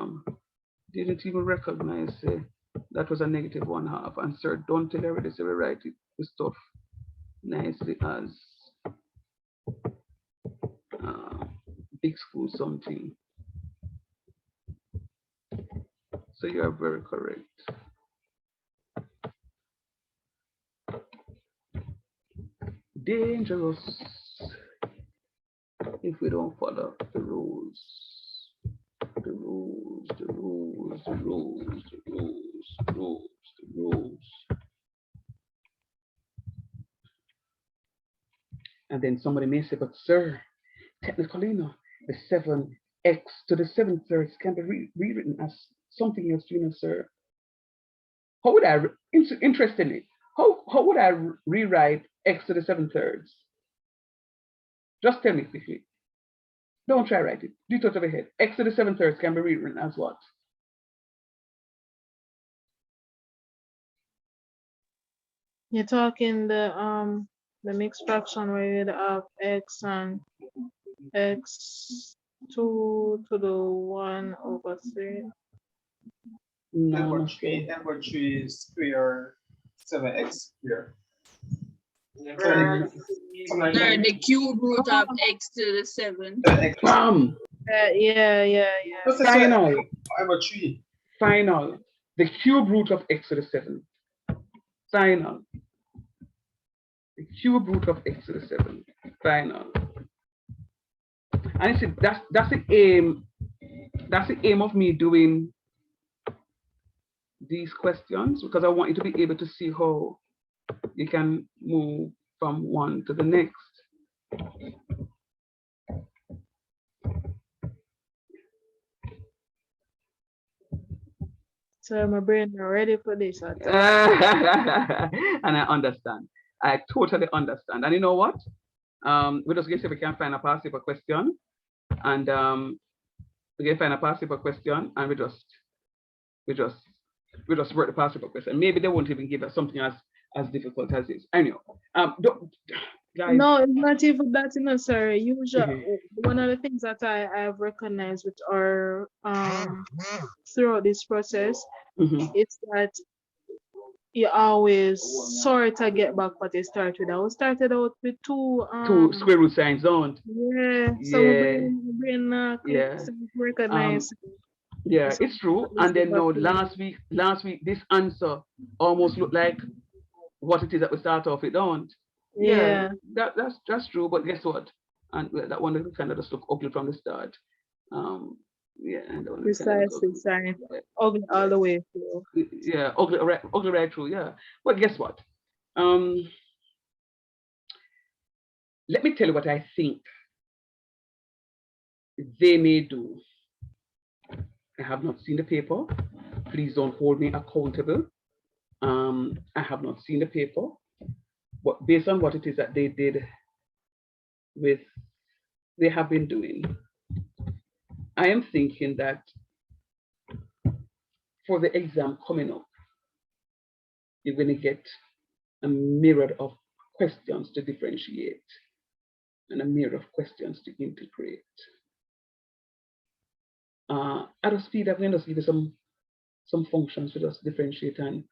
didn't even recognize that was a negative 1/2. And sir, don't tell everybody, so we write it, the stuff nicely as big school something. So you are very correct. Dangerous if we don't follow the rules. The rules, the rules, the rules, the rules, the rules, the rules. And then somebody may say, but sir, technically no, the 7x to the 7/3 can be rewritten as something else, you know, sir. How would I, interestingly, how would I rewrite x to the 7/3? Just tell me quickly. Don't try write it. Do it out of your head. X to the 7/3 can be rewritten as what? You're talking the mixed fraction where you have x and x 2 to the 1/3. No, n/3 square 7x square. Sir, the cube root of x to the 7. Yeah. Final. n/3. Final. The cube root of x to the 7. Final. The cube root of x to the 7. Final. And I said that's the aim. That's the aim of me doing these questions, because I want you to be able to see how you can move from one to the next. So my brain not ready for this. And I understand. I totally understand. And you know what? We're just going to see if we can find a past paper question. And we can find a past paper question, and we just work the past paper question. Maybe they won't even give us something as difficult as this. Anyway, guys. No, it's not even that, you know, sir. Usually, one of the things that I have recognized with our throughout this process is that you always sort of get back what you started out. We started out with two square root signs, don't? Yeah. So brain recognize. Yeah, it's true. And then no, last week, this answer almost looked like what it is that we start off with, don't? Yeah. That's true. But guess what? And that one kind of just look ugly from the start. Yeah, and Precisely, sorry. Ugly all the way through. Yeah, ugly right through. Yeah. But guess what? Let me tell you what I think they may do. I have not seen the paper. Please don't hold me accountable. I have not seen the paper, but based on what it is that they did they have been doing, I am thinking that for the exam coming up, you're going to get a myriad of questions to differentiate and a myriad of questions to integrate. At a speed, I'm going to give you some functions to just differentiate and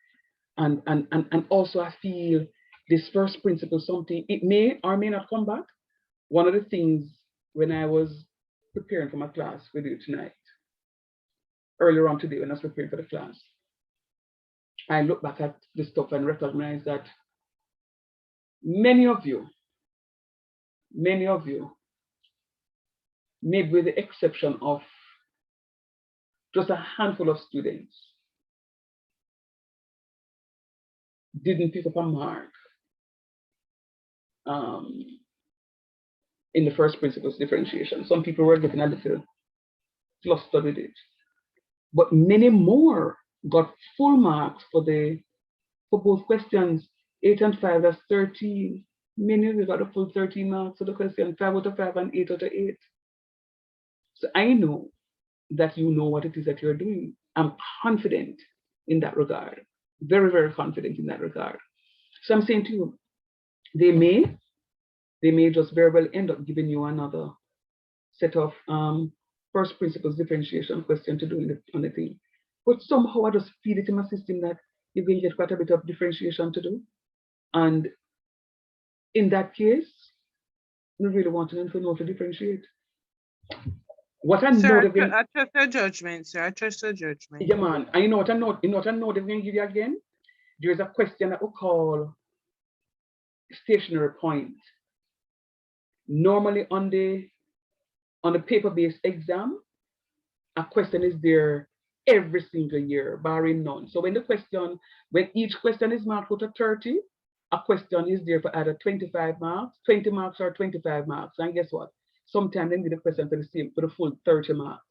also I feel this first principle something, it may or may not come back. One of the things when I was preparing for my class with you tonight, earlier on today when I was preparing for the class, I look back at the stuff and recognize that many of you, maybe with the exception of just a handful of students, didn't pick up a mark in the first principles differentiation. Some people were getting a little flustered with it, but many more got full marks for both questions. 8 and 5, that's 13. Many of you got a full 13 marks for the question, 5 out of 5 and 8 out of 8. So I know that you know what it is that you're doing. I'm confident in that regard. Very, very confident in that regard. So I'm saying to you, they may just very well end up giving you another set of first principles differentiation question to do on the thing. But somehow I just feel it in my system that you're going to get quite a bit of differentiation to do. And in that case, we really want to know to differentiate. What I know, I trust your judgment, sir. I trust your judgment. Yeah, man. And you know what I know? You know what I know they're going to give you again? There's a question that we call stationary point. Normally on the paper-based exam, a question is there every single year, barring none. So when each question is marked out of 30, a question is there for either 25 marks, 20 marks, or 25 marks. And guess what? Sometimes they give the question for the full 30 marks.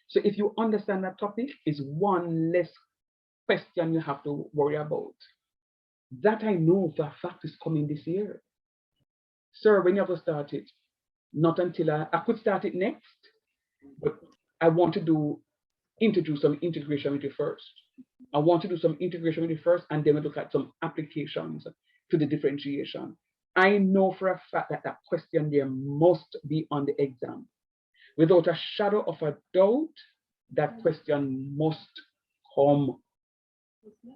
So if you understand that topic, it's one less question you have to worry about. That I know for a fact is coming this year. Sir, when you have to start it? Not until I could start it next, but I want to introduce some integration with you first. I want to do some integration with you first, and then we look at some applications to the differentiation. I know for a fact that question there must be on the exam. Without a shadow of a doubt, that question must come.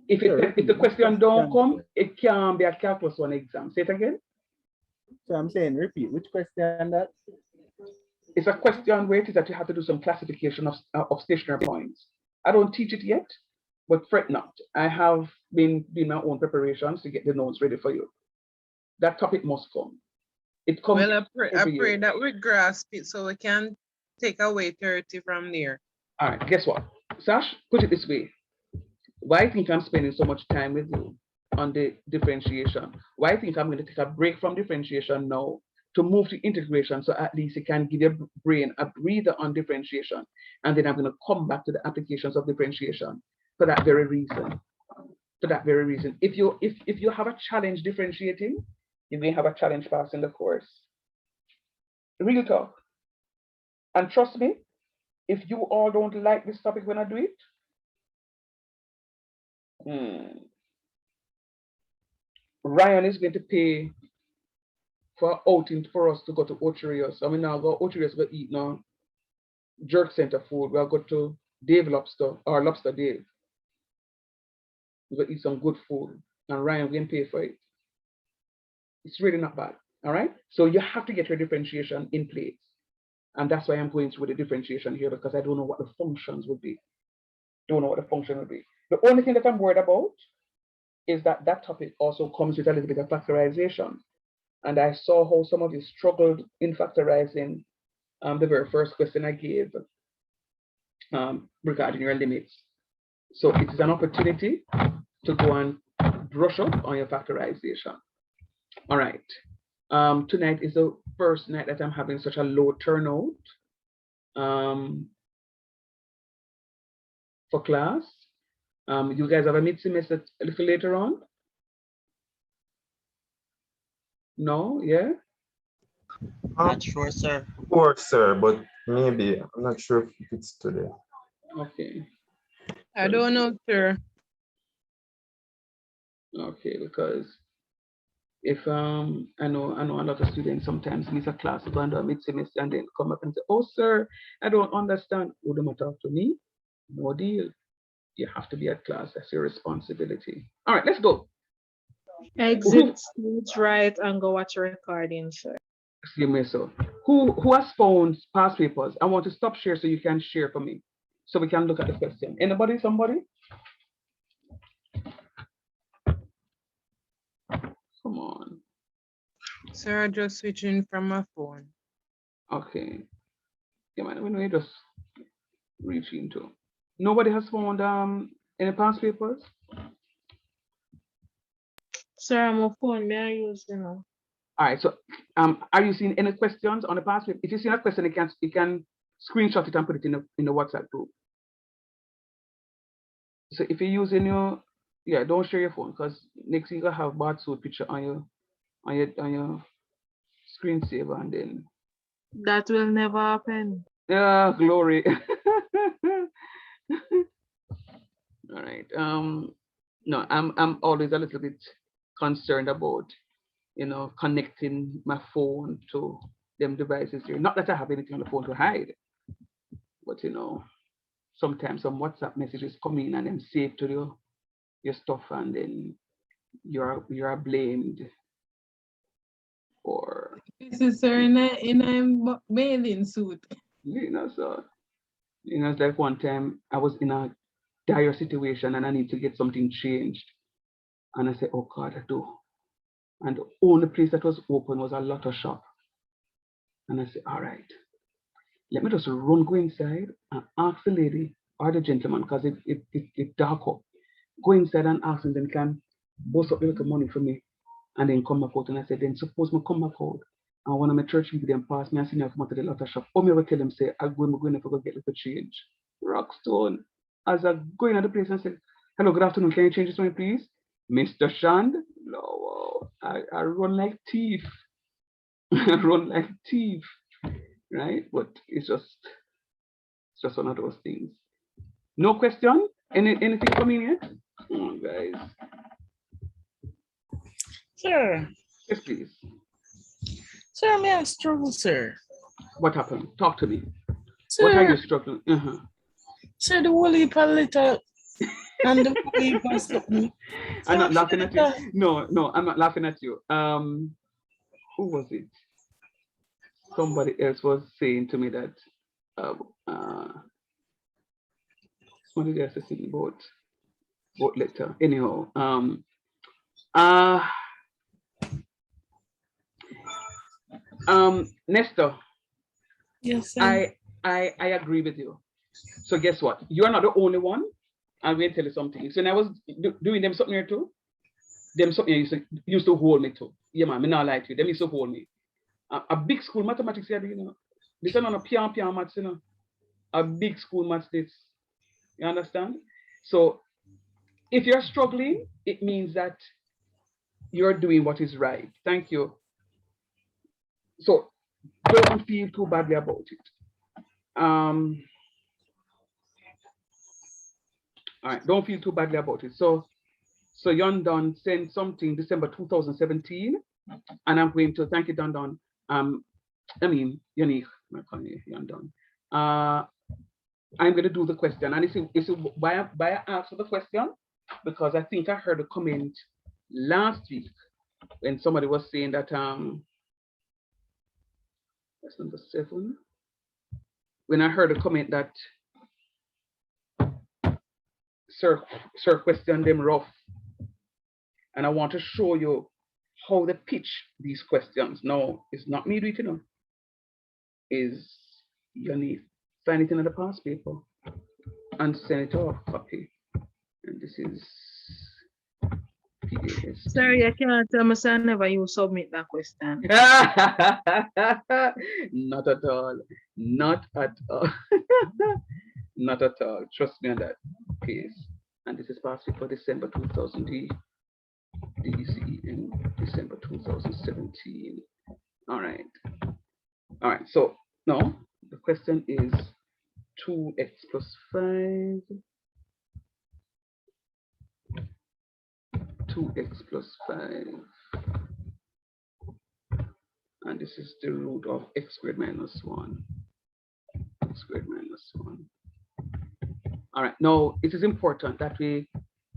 If the question don't come, it can be a calculus 1 exam. Say it again. So I'm saying, repeat, which question that? It's a question where it is that you have to do some classification of stationary points. I don't teach it yet, but fret not. I have been doing my own preparations to get the notes ready for you. That topic must come. It comes. Well, I pray that we grasp it so we can take away 30 from there. All right, guess what? Sash, put it this way. Why I think I'm spending so much time with you on the differentiation? Why I think I'm going to take a break from differentiation now to move to integration, so at least it can give your brain a breather on differentiation. And then I'm going to come back to the applications of differentiation for that very reason. For that very reason. If you have a challenge differentiating, you may have a challenge passing the course. Real talk. And trust me, if you all don't like this topic when I do it, Ryan is going to pay for outing for us to go to Ocherios. I mean, now go Ocherios, go eat now jerk center food. We'll go to Dave Lobster or Lobster Dave. We'll eat some good food, and Ryan will pay for it. It's really not bad. All right. So you have to get your differentiation in place, and that's why I'm going through the differentiation here, because I don't know what the functions would be. Don't know what the function would be. The only thing that I'm worried about is that topic also comes with a little bit of factorization. And I saw how some of you struggled in factorizing the very first question I gave regarding your limits. So it is an opportunity to go and brush up on your factorization. All right. Tonight is the first night that I'm having such a low turnout for class. You guys have a mid-semester a little later on? No, yeah? Not sure, sir. Or, sir, but maybe. I'm not sure if it's today. Okay. I don't know, sir. Okay, because if I know a lot of students sometimes miss a class, go under mid-semester and then come up and say, oh sir, I don't understand. Would you talk to me? No deal. You have to be at class. That's your responsibility. All right, let's go. Exit stage right and go watch a recording, sir. Excuse me, so who has phones, past papers? I want to stop share so you can share for me, so we can look at the question. Anybody? Somebody? Come on. Sir, just switching from my phone. Okay. Yeah, man, when we just reach into. Nobody has found any past papers? Sir, I'm a phone. May I use, you know? All right. So, are you seeing any questions on the past? If you see a question, you can screenshot it and put it in the WhatsApp group. So if you're using your, yeah, don't share your phone because next you gonna have bad suit picture on your screensaver and then. That will never happen. Yeah, glory. All right. No, I'm always a little bit concerned about, you know, connecting my phone to them devices here. Not that I have anything on the phone to hide, but you know, sometimes some WhatsApp messages come in and then save to your stuff, and then you're blamed for. This is sir in a bathing suit. You know, so you know, it's like one time I was in a dire situation and I need to get something changed, and I said, "Oh God, I do." And the only place that was open was a lotto shop, and I said, "All right, let me just go inside and ask the lady or the gentleman because it dark up. Go inside and ask them, then can bust up a little money for me, and then come back out." And I said, then suppose me come back out and one of my church people them pass me and see me come out to the lotto shop. Or me will tell them say, I'm going to go get little change. Rockstone. As I go in at the place and say, "Hello, good afternoon. Can you change this for me, please?" Mr. Shand, no, I run like thief. I run like thief. Right? But it's just one of those things. No question? Anything coming yet? Come on, guys. Sir. Yes, please. Sir, may I struggle, sir? What happened? Talk to me. Sir, what are you struggling? Sir, the whole heap of letter and the whole heap of something. I'm not laughing at you. No, I'm not laughing at you. Who was it? Somebody else was saying to me that what did they say about letter? Anyhow, Nestor. Yes, sir. I agree with you. So guess what? You're not the only one. I'm going to tell you something. So when I was doing them something here too, them something used to hold me too. Yeah, man, me not lie to you. Them used to hold me. A big school mathematics here, you know. This is not a piano maths, you know. A big school maths this. You understand? So if you're struggling, it means that you're doing what is right. Thank you. So don't feel too badly about it. All right, don't feel too badly about it. So Yondon sent something December 2017, and I'm going to thank you, Don. I mean, Unique, Yondon. I'm going to do the question, and this is why I asked for the question, because I think I heard a comment last week when somebody was saying that that's number 7. When I heard a comment that Sir questioned them rough, and I want to show you how they pitch these questions. No, it's not me doing it, you know. Is Unique. Find it in the past paper and send it off copy. And this is PAS. Sorry, I cannot tell my son never you submit that question. Not at all. Not at all. Not at all. Trust me on that. Case. And this is past paper December 2000 DEC in December 2017. All right. All right. So now the question is 2x plus 5. 2x plus 5. And this is the root of x squared minus 1. X squared minus 1. All right. Now, it is important that we,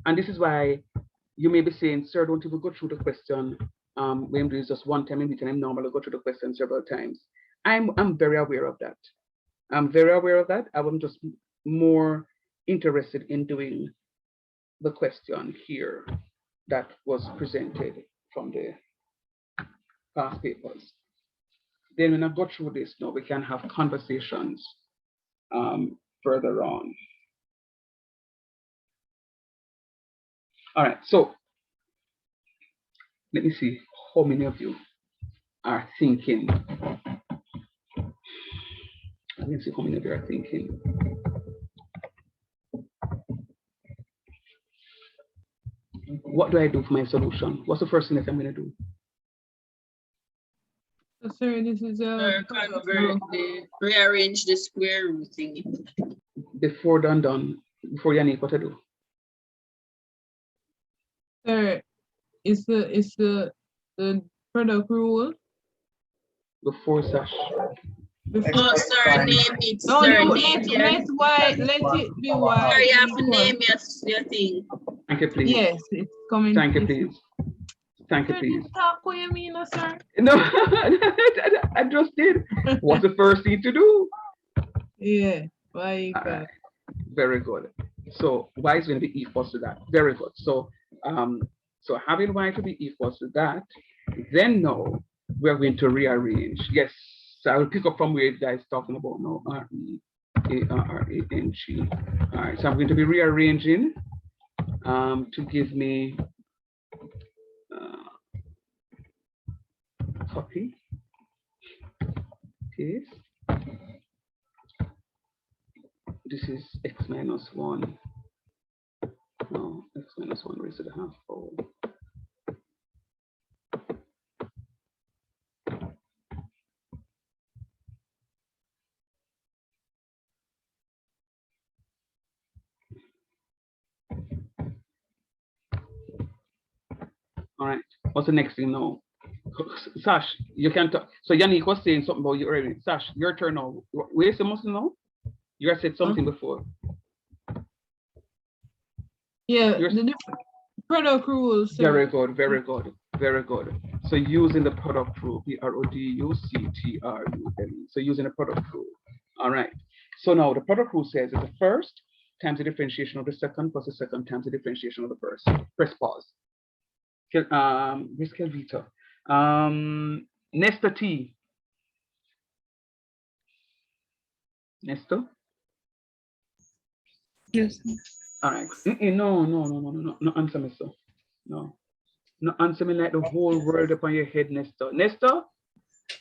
and this is why you may be saying, sir, don't even go through the question. When there is just one time in which I'm normally go through the question several times. I'm very aware of that. I'm very aware of that. I'm just more interested in doing the question here that was presented from the past papers. Then when I go through this now, we can have conversations further on. All right, so let me see how many of you are thinking. Let me see how many of you are thinking. What do I do for my solution? What's the first thing that I'm going to do? So, sir, this is a convert rearrange the square root thingy. Before done, before Yannick, what I do? Sir, it's the product rule. Before Sash. Oh, sir, name it. No, Sir, you name let it be y. Sir, you have to name your thing. Thank you, please. Yes, it's coming. Thank you, please. Thank you, Sir, please. talk what you mean, sir? No, I just did. What's the first thing to do? Yeah, why? Right. Very good. So y is going to be equals to that. Very good. So so having y to be equals to that, then now we're going to rearrange. Yes, so I will pick up from where you guys talking about now. R-E-A-R-R-A-N-G. All right, so I'm going to be rearranging to give me copy, paste. This is x minus 1. No, x minus 1 raised to the half. Oh. All right, what's the next thing now? Sash, you can talk. So Yannick was saying something about you already. Sash, your turn now. Where's the most now? You have said something before. Yeah, the product rules. Very good, very good, very good. So using the product rule, P-R-O-D-U-C-T-R-U-L-E. So using the product rule. All right. So now the product rule says that the first times the differentiation of the second plus the second times the differentiation of the first. Press pause. Where's Kelvita? Nestor T. Nestor? Yes. All right. No, answer me, sir. No. No, answer me like the whole world upon your head, Nestor. Nestor?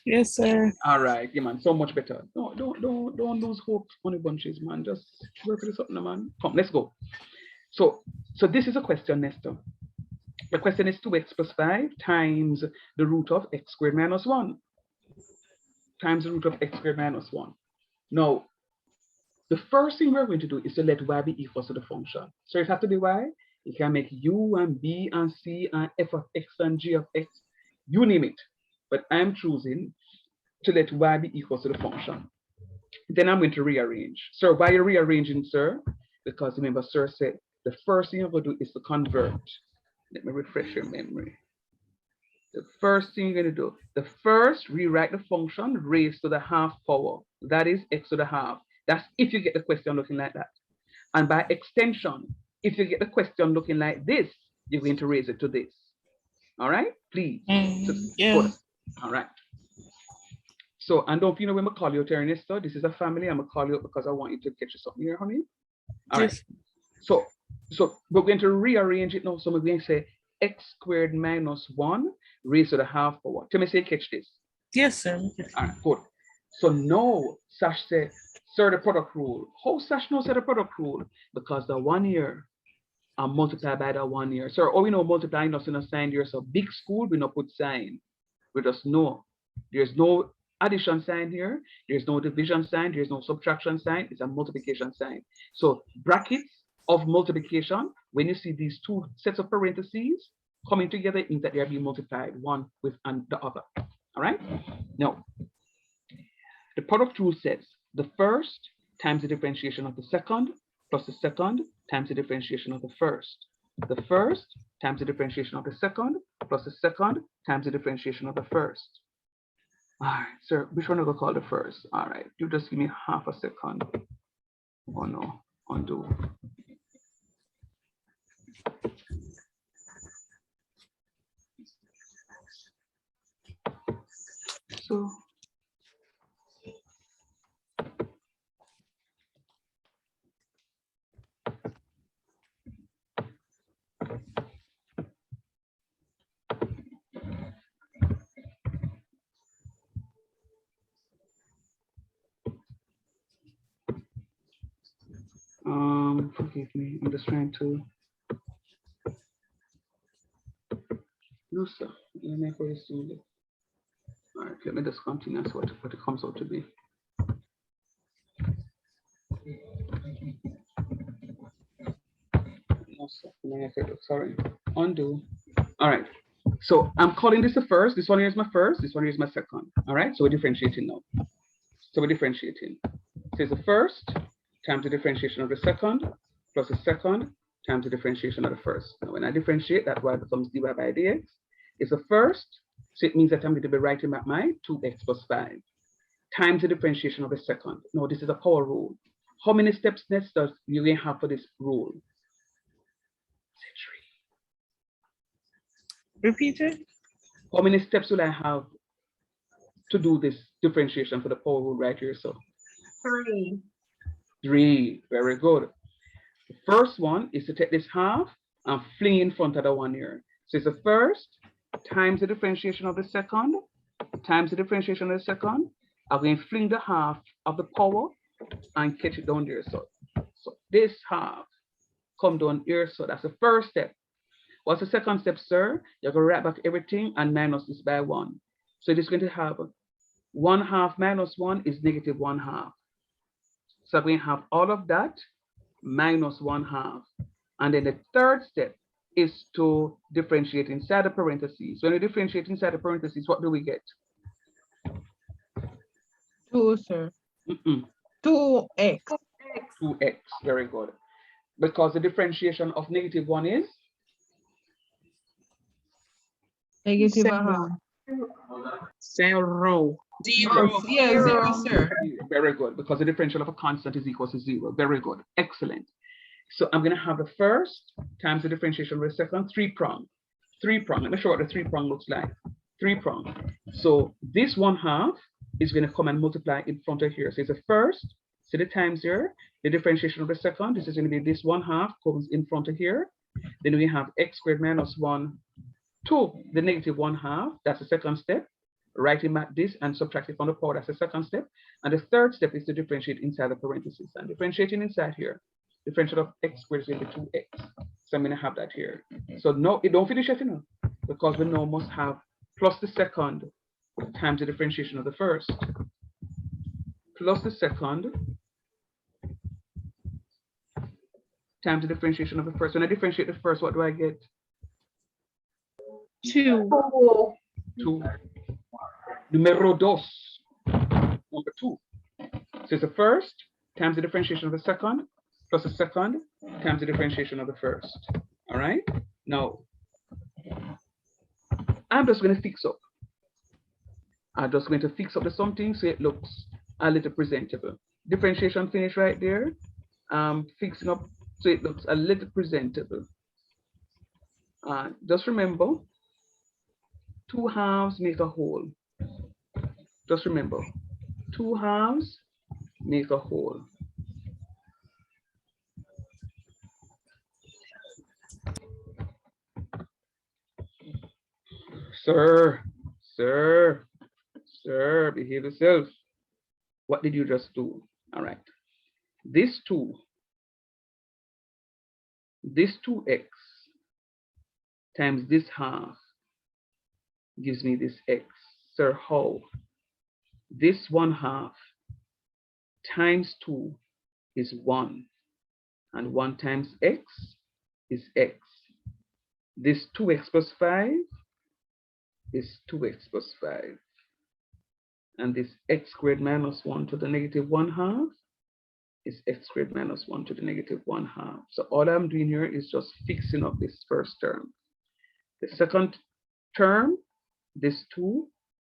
Yes, sir. All right, yeah, man, so much better. No, don't lose hope on the bunches, man. Just work with something, man. Come, let's go. So this is a question, Nestor. The question is 2x plus 5 times the root of x squared minus 1. Times the root of x squared minus 1. Now, the first thing we're going to do is to let y be equal to the function. So it has to be y. You can make u and b and c and f of x and g of x. You name it. But I'm choosing to let y be equal to the function. Then I'm going to rearrange. So why are you rearranging, sir? Because remember, sir said the first thing you're going to do is to convert. Let me refresh your memory. The first thing you're going to do, the first, rewrite the function raised to the half power. That is x to the half. That's if you get the question looking like that. And by extension, if you get the question looking like this, you're going to raise it to this. All right, please. Yeah. Good. All right. So, and don't you know when I call you Ernesto, this is a family. I'm gonna call you because I want you to catch something here, honey. All right. So we're going to rearrange it now. So we're going to say x squared minus 1 raised to the half power. Tell me, say catch this. Yes, sir. All right, good. So now Sash said, sir, the product rule. How Sash knows the product rule? Because the 1 year and multiply by the 1 year. Sir, we know multiplying nothing a sign here. So big school, we not put sign. We just know there's no addition sign here. There's no division sign. There's no subtraction sign. It's a multiplication sign. So brackets of multiplication, when you see these two sets of parentheses coming together, it means that they are being multiplied one with the other. All right? Now, the product rule says the first times the differentiation of the second plus the second times the differentiation of the first. The first times the differentiation of the second plus the second times the differentiation of the first. All right, sir, which one are we going to call the first? All right, you just give me half a second. Oh no, undo. So, Forgive me, I'm just trying to. No, sir. Let me go to. All right, let me just continue. That's what it comes out to be. No, sir. Sorry. Undo. All right. So I'm calling this the first. This one here is my first. This one here is my second. All right. So we're differentiating now. So we're differentiating. So it's the first times the differentiation of the second plus the second times the differentiation of the first. Now, when I differentiate, that y becomes dy by dx. It's the first. So it means that I'm going to be writing back my 2x plus 5 times the differentiation of the second. Now, this is a power rule. How many steps next does you have for this rule? Repeat it. How many steps will I have to do this differentiation for the power rule right here? So 3. 3. Very good. The first one is to take this half and fling in front of the one here. So it's the first times the differentiation of the second times the differentiation of the second. I'm going to fling the half of the power and catch it down there. So this half come down here. So that's the first step. What's the second step, sir? You're going to write back everything and minus this by 1. So it is going to have 1/2 minus 1 is -1/2. So we have all of that minus 1/2. And then the third step is to differentiate inside the parentheses. When we differentiate inside the parentheses, what do we get? 2, sir. 2x. 2x. Very good. Because the differentiation of -1 is? -1/2. 0. 0. Yeah, 0, sir. Very good. Because the differential of a constant is equal to 0. Very good. Excellent. So I'm going to have the first times the differentiation of the second, 3-prong. 3-prong. Let me show what the 3-prong looks like. 3-prong. So this 1/2 is going to come and multiply in front of here. So it's the first, see the times here, the differentiation of the second, this is going to be this 1/2 comes in front of here. Then we have x squared minus 1 to the -1/2. That's the second step. Writing back this and subtracting from the power, that's the second step. And the third step is to differentiate inside the parentheses. And differentiating inside here, differential of x squared is going to be 2x. So I'm going to have that here. So no, it don't finish yet, you know, because we now must have plus the second times the differentiation of the first, plus the second times the differentiation of the first. When I differentiate the first, what do I get? 2. 2. Numero dos. Number 2. So it's the first times the differentiation of the second, plus the second times the differentiation of the first. All right? Now, I'm just going to fix up. I'm just going to fix up the something so it looks a little presentable. Differentiation finish right there. Fixing up so it looks a little presentable. Just remember, 2 halves make a whole. Just remember, 2 halves make a whole. Sir, behave yourself. What did you just do? All right. This 2x times this half gives me this x. Sir, how? This 1/2 times 2 is 1. And 1 times x is x. This 2x plus 5 is 2x plus 5. And this x squared minus 1 to the -1/2 is x squared minus 1 to the -1/2. So all I'm doing here is just fixing up this first term. The second term, this 2,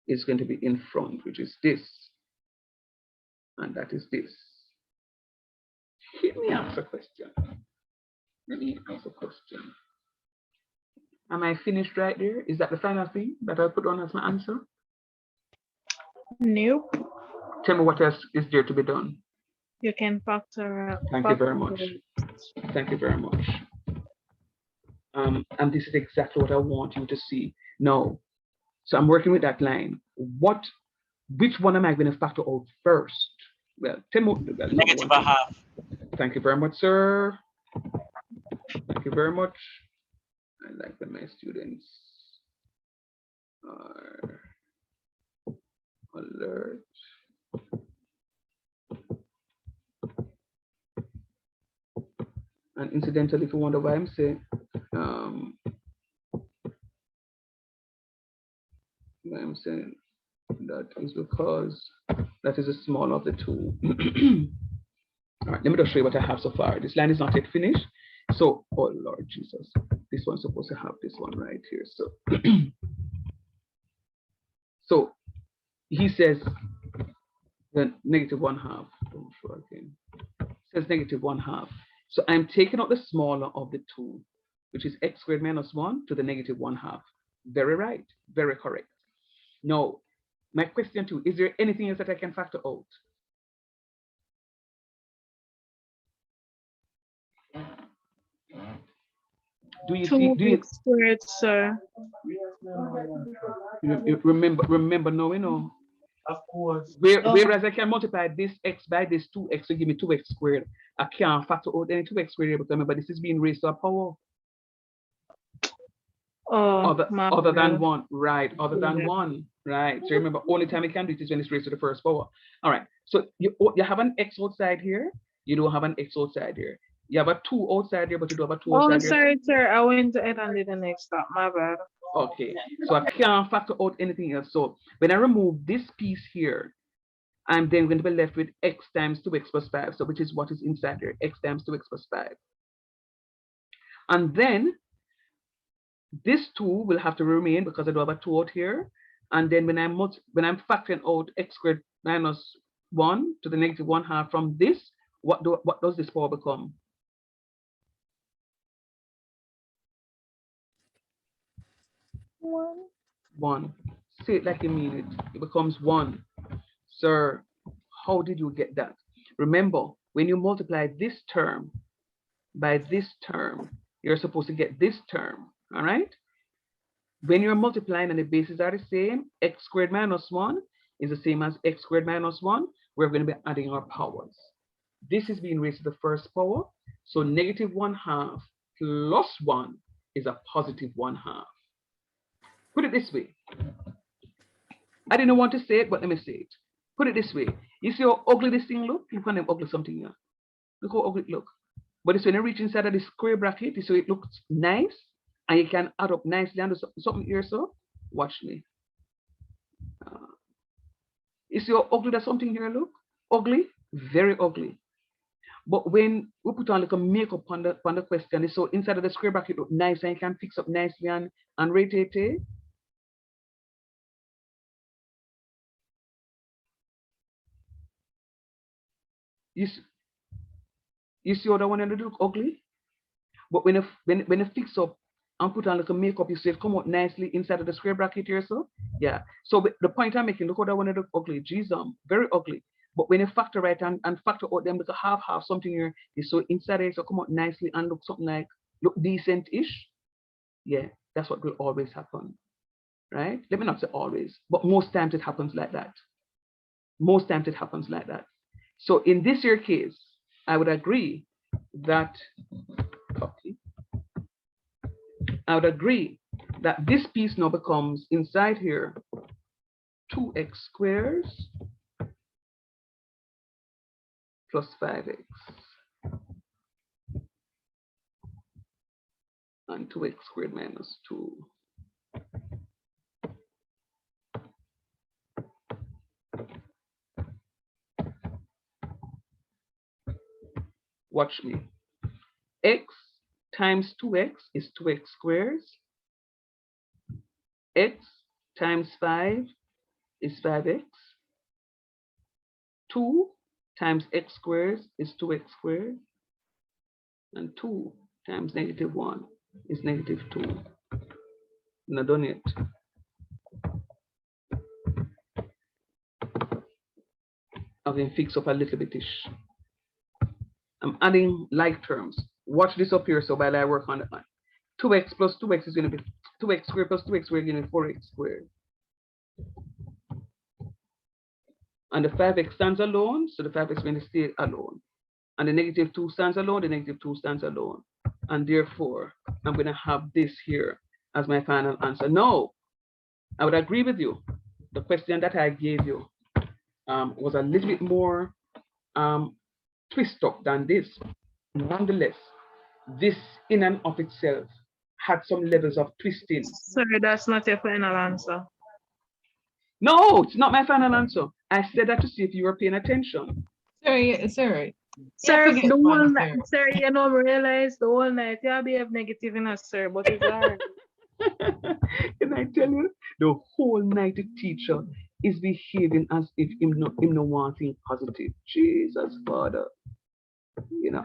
is going to be in front, which is this. And that is this. Let me ask a question. Am I finished right there? Is that the final thing that I put on as my answer? Nope. Tell me what else is there to be done. You can factor. Thank you very much. Thank you very much. And this is exactly what I want you to see. No. So I'm working with that line. Which one am I going to factor out first? Well, tell me. -1/2. Thank you very much, sir. Thank you very much. I like that my students are alert. And incidentally, if you wonder why I'm saying, that is because that is the small of the two. All right, let me just show you what I have so far. This line is not yet finished. So, oh Lord Jesus, this one's supposed to have this one right here. So, so he says the negative 1/2. Oh, sure again. Says negative 1/2. So I'm taking out the smaller of the two, which is x squared minus 1 to the negative 1/2. Very right, very correct. Now, my question too, is there anything else that I can factor out? Do you see? Do you squared, sir? Remember, no, you know. Of course. Whereas I can multiply this x by this 2x to give me 2x squared. I can't factor out any 2x squared here, but remember this is being raised to a power. Other than 1, right? Other than 1, right? So remember, only time I can do it is when it's raised to the first power. All right. So you have an x outside here. You don't have an x outside here. You have a 2 outside here, but you don't have a 2 outside here. Oh, sorry, sir. I went ahead and did the next step. My bad. Okay. So I can't factor out anything else. So when I remove this piece here, I'm then going to be left with x times 2x plus 5. So which is what is inside here? X times 2x plus 5. And then this 2 will have to remain because I do have a 2 out here. And then when I'm factoring out x squared minus 1 to the negative 1/2 from this, what does this power become? 1. Say it like you mean it. It becomes 1. Sir, how did you get that? Remember, when you multiply this term by this term, you're supposed to get this term. All right? When you're multiplying and the bases are the same, x squared minus 1 is the same as x squared minus 1. We're going to be adding our powers. This is being raised to the first power. So negative 1/2 plus 1 is a positive 1/2. Put it this way. I didn't want to say it, but let me say it. Put it this way. You see how ugly this thing look? Look at them ugly something here. Look how ugly it look. But it's when you reach inside of the square bracket, so it looks nice, and you can add up nicely under something here. So watch me. You see how ugly that something here look? Ugly, very ugly. But when we put on like a makeup on the question, so inside of the square bracket look nice, and you can fix up nicely and rotate it. You see how that one look ugly? But when you fix up and put on like a makeup, you see it come out nicely inside of the square bracket here. So yeah. So the point I'm making, look how that one look ugly. Geez, very ugly. But when you factor right and factor out them like a half something here, so inside it so come out nicely and look something like look decent-ish. Yeah, that's what will always happen. Right? Let me not say always, but most times it happens like that. Most times it happens like that. So in this here case, I would agree that this piece now becomes inside here 2x squares plus 5x and 2x squared minus 2. Watch me. X times 2x is 2x squares. X times 5 is 5x. 2 times x squared is 2x squared. And 2 times negative 1 is negative 2. Now done it. I can fix up a little bit-ish. I'm adding like terms. Watch this up here so while I work on it. 2x plus 2x is going to be 2x squared plus 2x squared is going to be 4x squared. And the 5x stands alone, so the 5x is going to stay alone. and the negative 2 stands alone, the negative 2 stands alone. And therefore, I'm going to have this here as my final answer. No, I would agree with you. The question that I gave you was a little bit more twist up than this. Nonetheless, this in and of itself had some levels of twisting. Sorry, that's not your final answer. No, it's not my final answer. I said that to see if you were paying attention. Sorry. Sir, forget the one, whole sir. night, sir, you know, realize the whole night you'll be negative in us, sir, but it's hard. Can I tell you? The whole night the teacher is behaving as if him no wanting positive. Jesus, Father. You know,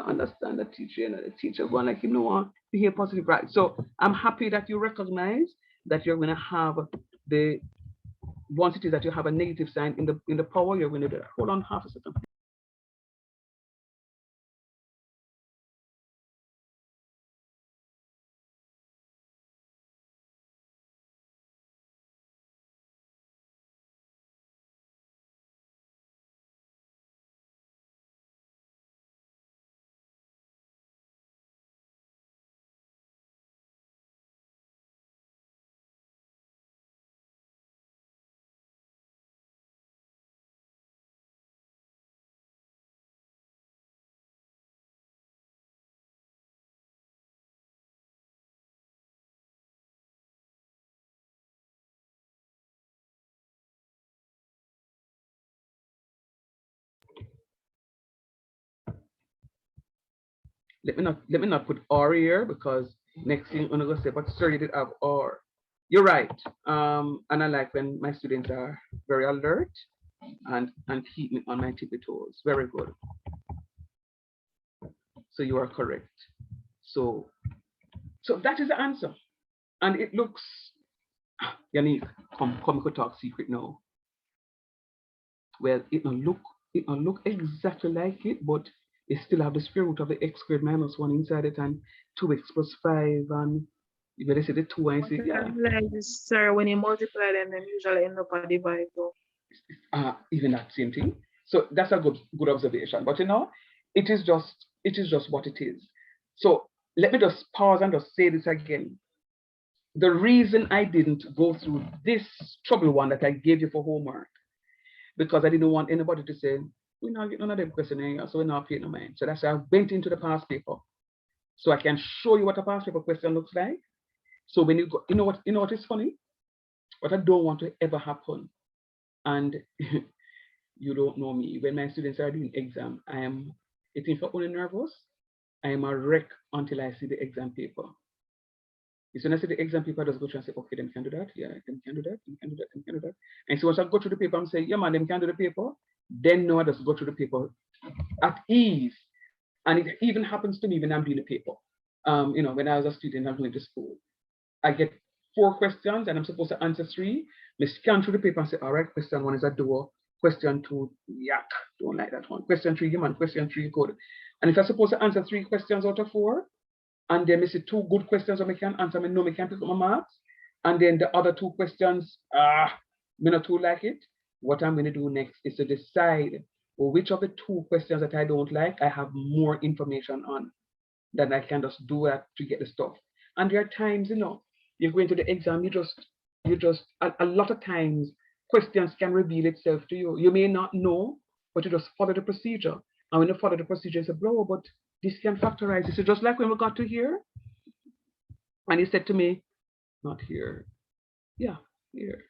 understand the teacher, the teacher going like him no want to behave positive, right? So I'm happy that you recognize that you're gonna have the once it is that you have a negative sign in the power, you're gonna do that. Hold on half a second. Let me not put R here because next thing I'm gonna say, but sir, you did have R. You're right. And I like when my students are very alert and keep me on my tippy toes. Very good. So you are correct. So that is the answer. And it looks, Yannick, come we could talk secret now. Well, it don't look exactly like it, but it still have the square root of the x squared minus 1 inside it and 2x plus 5 and you better say the 2 and say, yeah. Like this, sir, when you multiply them, then usually end up a divide. Even that same thing. So that's a good observation. But you know, it is just what it is. So let me just pause and just say this again. The reason I didn't go through this trouble one that I gave you for homework, because I didn't want anybody to say, we're not getting none of them questions here, so we're not paying no mind. So that's why I went into the past paper. So I can show you what a past paper question looks like. So when you go, you know what is funny? What I don't want to ever happen, and you don't know me, when my students are doing exam, I am getting for only nervous. I am a wreck until I see the exam paper. It's when I see the exam paper, I just go through and say, okay, them can do that. Yeah, them can do that, them can do that, them can do that. And so once I go through the paper, I'm saying, yeah, man, them can do the paper. Then no, I just go through the paper at ease. And it even happens to me when I'm doing the paper. You know, when I was a student, I'm going to school. I get 4 questions and I'm supposed to answer 3. I scan through the paper and say, all right, question 1 is a door. Question 2, yak, don't like that one. Question 3, man, question 3, good. And if I'm supposed to answer 3 questions out of 4, and then I see 2 good questions that I can answer, I know I can pick up my marks. And then the other 2 questions, me not too like it. What I'm going to do next is to decide which of the 2 questions that I don't like, I have more information on. Then I can just do that to get the stuff. And there are times, you know, you're going to the exam, you just a lot of times questions can reveal itself to you. You may not know, but you just follow the procedure. And when you follow the procedure, you say, bro, but this can factorize. This is just like when we got to here. And he said to me, not here. Yeah, here.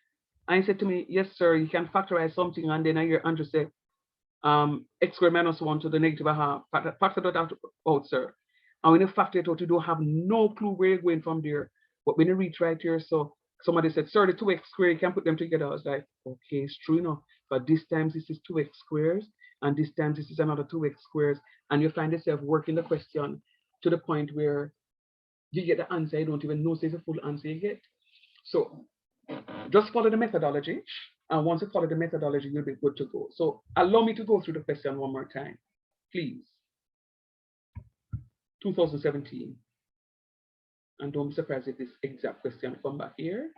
And he said to me, yes, sir, you can factorize something. And then I hear Andrew say, x squared minus 1 to the negative a half. Factor that out, sir. And when you factor it out, you don't have no clue where you're going from there. But when you reach right here, so somebody said, sir, the 2x squared, you can put them together. I was like, okay, it's true enough. But this time this is 2x squares, and this time this is another 2x squares. And you find yourself working the question to the point where you get the answer, you don't even know it's a full answer you get. So just follow the methodology. And once you follow the methodology, you'll be good to go. So allow me to go through the question one more time, please. 2017. And don't be surprised if this exact question come back here.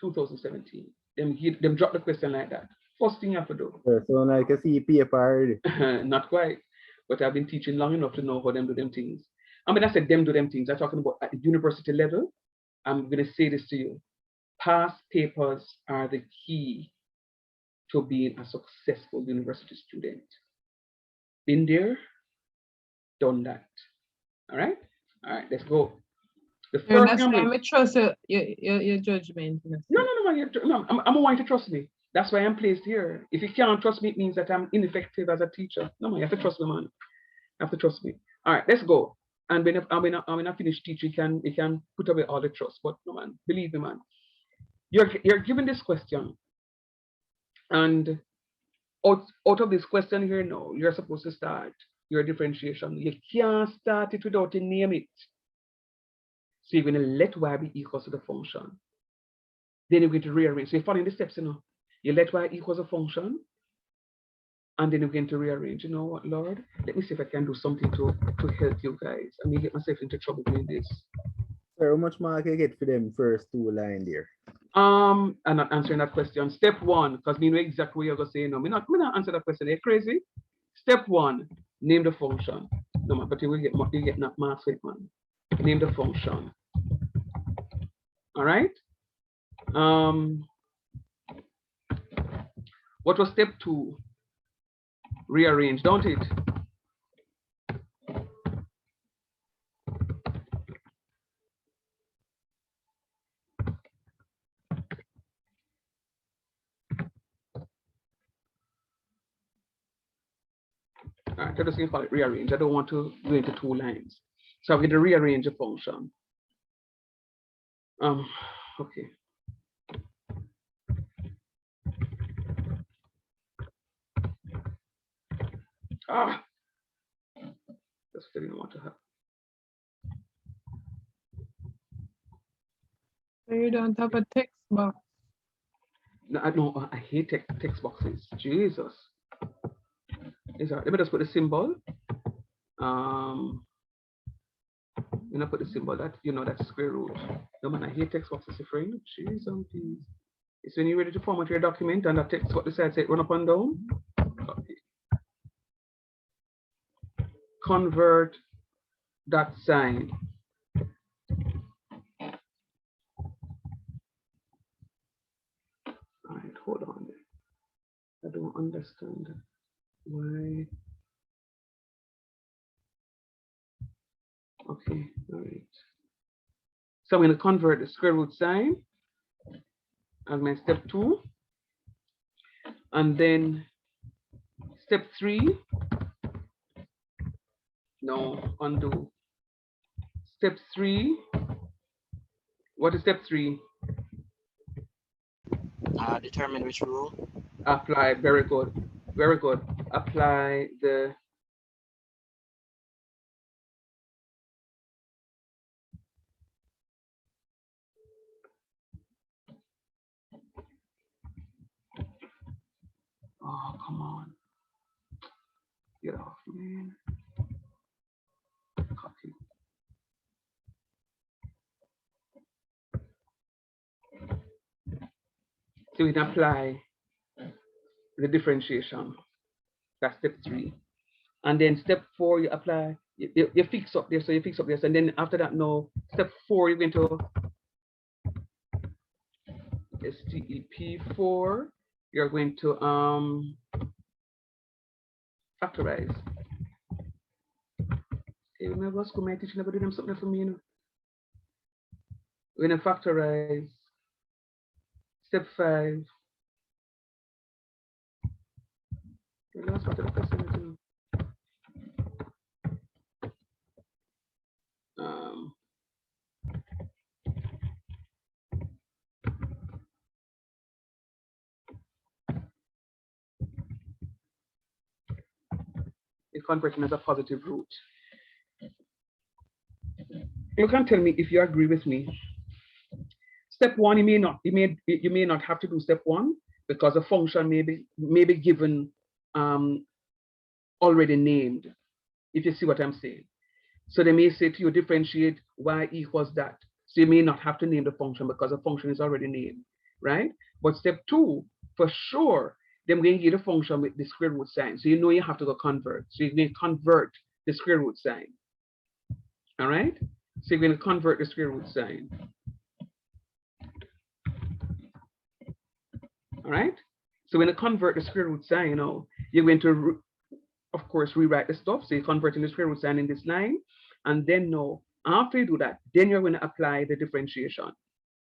2017. Them drop the question like that. First thing you have to do. So now I can see paper. Not quite. but I've been teaching long enough to know how them do them things. And when I said them do them things, I'm talking about at the university level. I'm going to say this to you. Past papers are the key to being a successful university student. Been there, done that. All right? All right, let's go. The first That's why I trust your judgment. No, I'm going to trust me. That's why I'm placed here. If you can't trust me, it means that I'm ineffective as a teacher. No, man, you have to trust me, man. You have to trust me. All right, let's go. And when I finish teaching, you can put away all the trust. But no, man, believe me, man. You're given this question, and out of this question here now, you're supposed to start your differentiation. You can't start it without a name it. So you're going to let y be equals to the function. Then you're going to rearrange. So you're following the steps, you know. You let y equals a function, and then you're going to rearrange. You know what, Lord? Let me see if I can do something to help you guys. I may get myself into trouble doing this. Sir, how much mark you get for them first two lines there? I'm not answering that question. Step one, because me know exactly what you're going to say. No, me not answer that question. Are you crazy? Step one, name the function. No, man, but you get not marks with, man. Name the function. All right. What was step two? Rearrange, don't it? All right, I'm just going to call it rearrange. I don't want to go into two lines. So I'm going to rearrange a function. Okay. Just didn't want to have. You don't have a text box. No, I hate text boxes. Jesus. Let me just put the symbol. When I put the symbol, that that's square root. No, man, I hate text boxes, friend. Jeez, please. It's when you're ready to format your document and that text what the side say run up and down. Okay. Convert that sign. All right, hold on. I don't understand why. Okay, all right. So I'm going to convert the square root sign as my step two. And then step three. No, undo. Step three. What is step three? Determine which rule. Apply. Very good. Very good. Apply the oh, come on. Get off, man. Copy. So we can apply the differentiation. That's step three. And then step four, you apply, you fix up there. So you fix up this. And then after that, no, step four, you're going to STEP4. You're going to factorize. Okay, remember school my teacher never did them something for me, you know. We're going to factorize. Step 5. The last part of the question is converting as a positive root. You can tell me if you agree with me. Step 1, you may not have to do step 1 because a function may be given already named, if you see what I'm saying. So they may say to you, differentiate y equals that. So you may not have to name the function because the function is already named, right? But step 2, for sure, then we're going to get a function with the square root sign. So you know you have to go convert. So you're going to convert the square root sign. All right? So you're going to convert the square root sign. All right? So when you convert the square root sign, you're going to, of course, rewrite the stuff. So you're converting the square root sign in this line. And then after you do that, then you're going to apply the differentiation.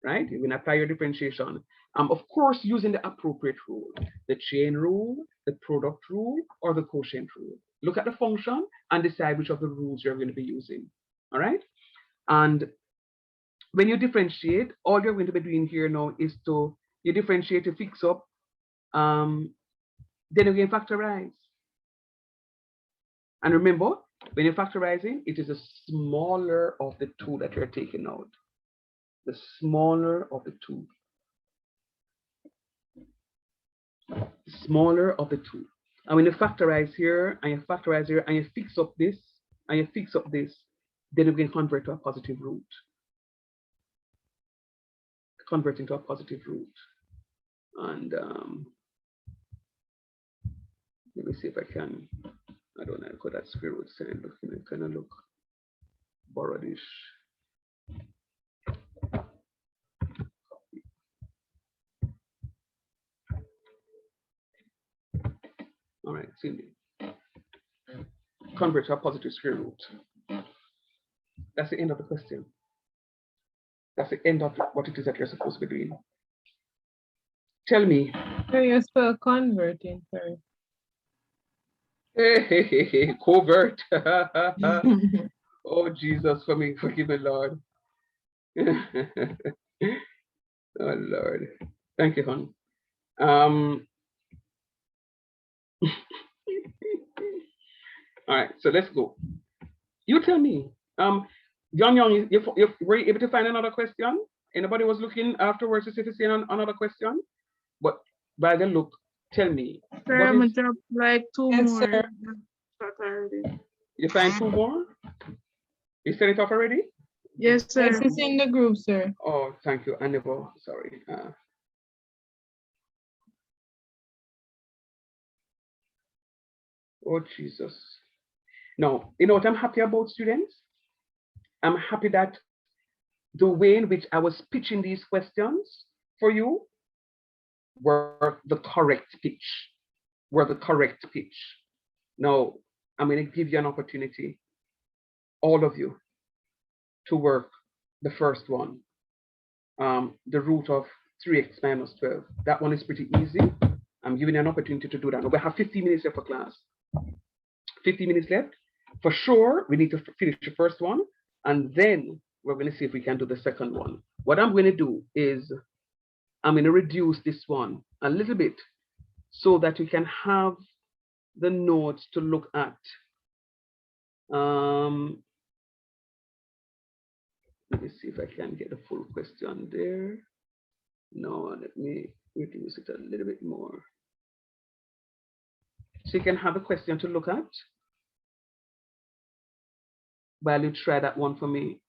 Right? You're going to apply your differentiation. Of course, using the appropriate rule, the chain rule, the product rule, or the quotient rule. Look at the function and decide which of the rules you're going to be using. All right? And when you differentiate, all you're going to be doing here now is you differentiate to fix up, then you can factorize. And remember, when you're factorizing, it is the smaller of the two that you're taking out. The smaller of the two. The smaller of the two. And when you factorize here, and you factorize here, and you fix up this, and you fix up this, then you can convert to a positive root. Convert into a positive root. And let me see if I can. I don't know, because that square root sign looking, kind of look borrowedish. All right, see, convert to a positive square root. That's the end of the question. That's the end of what it is that you're supposed to be doing. Tell me. So you spell converting, sorry. Hey, covert. Oh, Jesus, forgive me, Lord. Oh, Lord. Thank you, hon. All right, so let's go. You tell me. Young, you were you able to find another question? Anybody was looking afterwards to see if you see another question? But by the look, tell me. Sir, I'm gonna drop like two more. Sir. You find two more? You set it off already? Yes, sir. Yes, it's in the group, sir. Oh, thank you. I never, sorry. Oh, Jesus. No, you know what I'm happy about, students? I'm happy that the way in which I was pitching these questions for you were the correct pitch. Now, I'm going to give you an opportunity, all of you, to work the first one, the root of 3x minus 12. That one is pretty easy. I'm giving you an opportunity to do that. Now, we have 15 minutes left for class. 15 minutes left. For sure, we need to finish the first one, and then we're going to see if we can do the second one. What I'm going to do is I'm going to reduce this one a little bit so that we can have the notes to look at. Let me see if I can get the full question there. No, let me reduce it a little bit more. So you can have a question to look at while you try that one for me.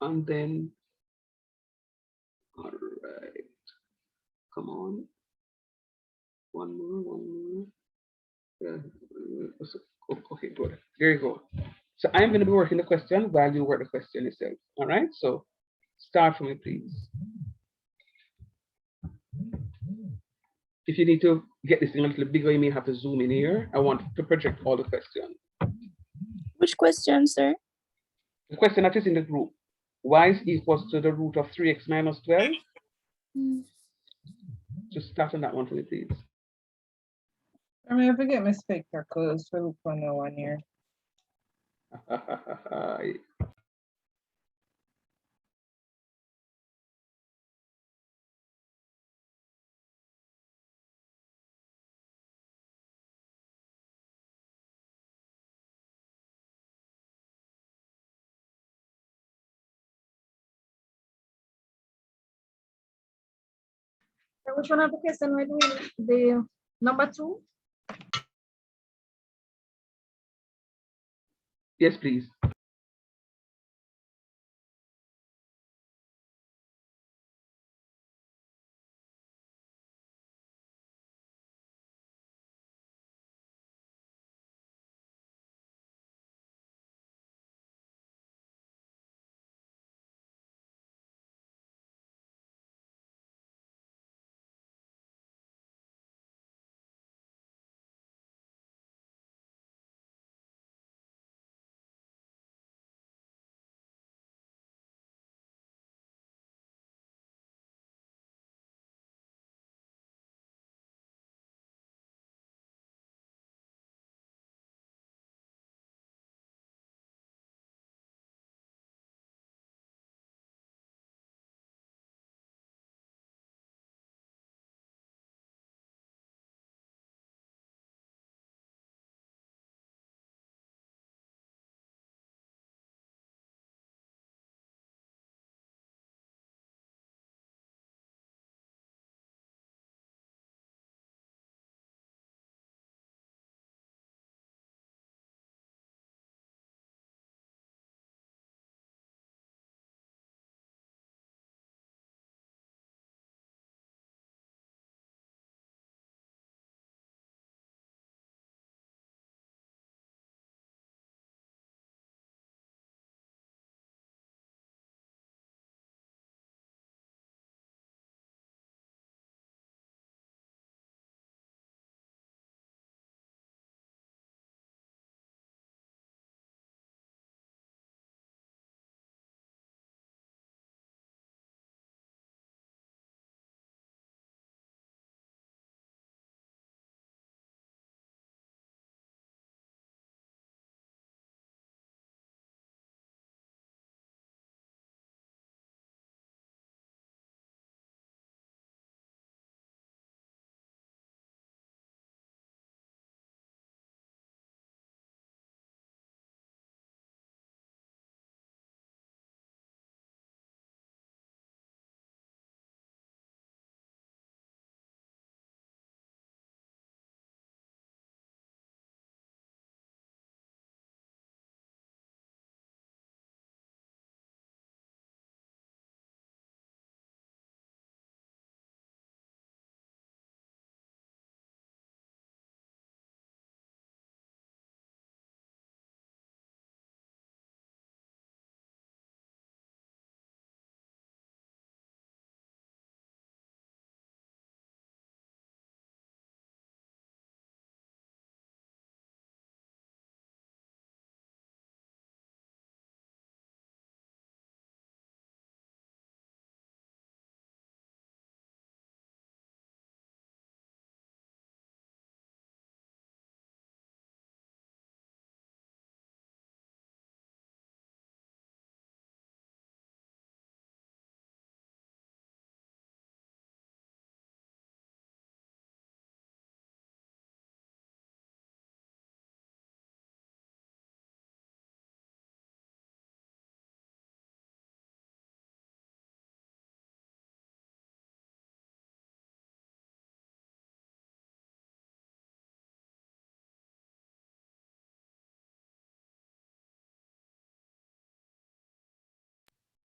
And then, all right, come on. One more. Okay, good. There you go. So I'm going to be working the question while you work the question itself. All right, so start for me, please. If you need to get this thing a little bigger, you may have to zoom in here. I want to project all the questions. Which question, sir? The question that is in the group. Y is equals to the root of 3x minus 12. Just start on that one for me, please. I mean, I forget my spectacles to look for no one here. Which one of the question we're doing? The number 2? Yes, please.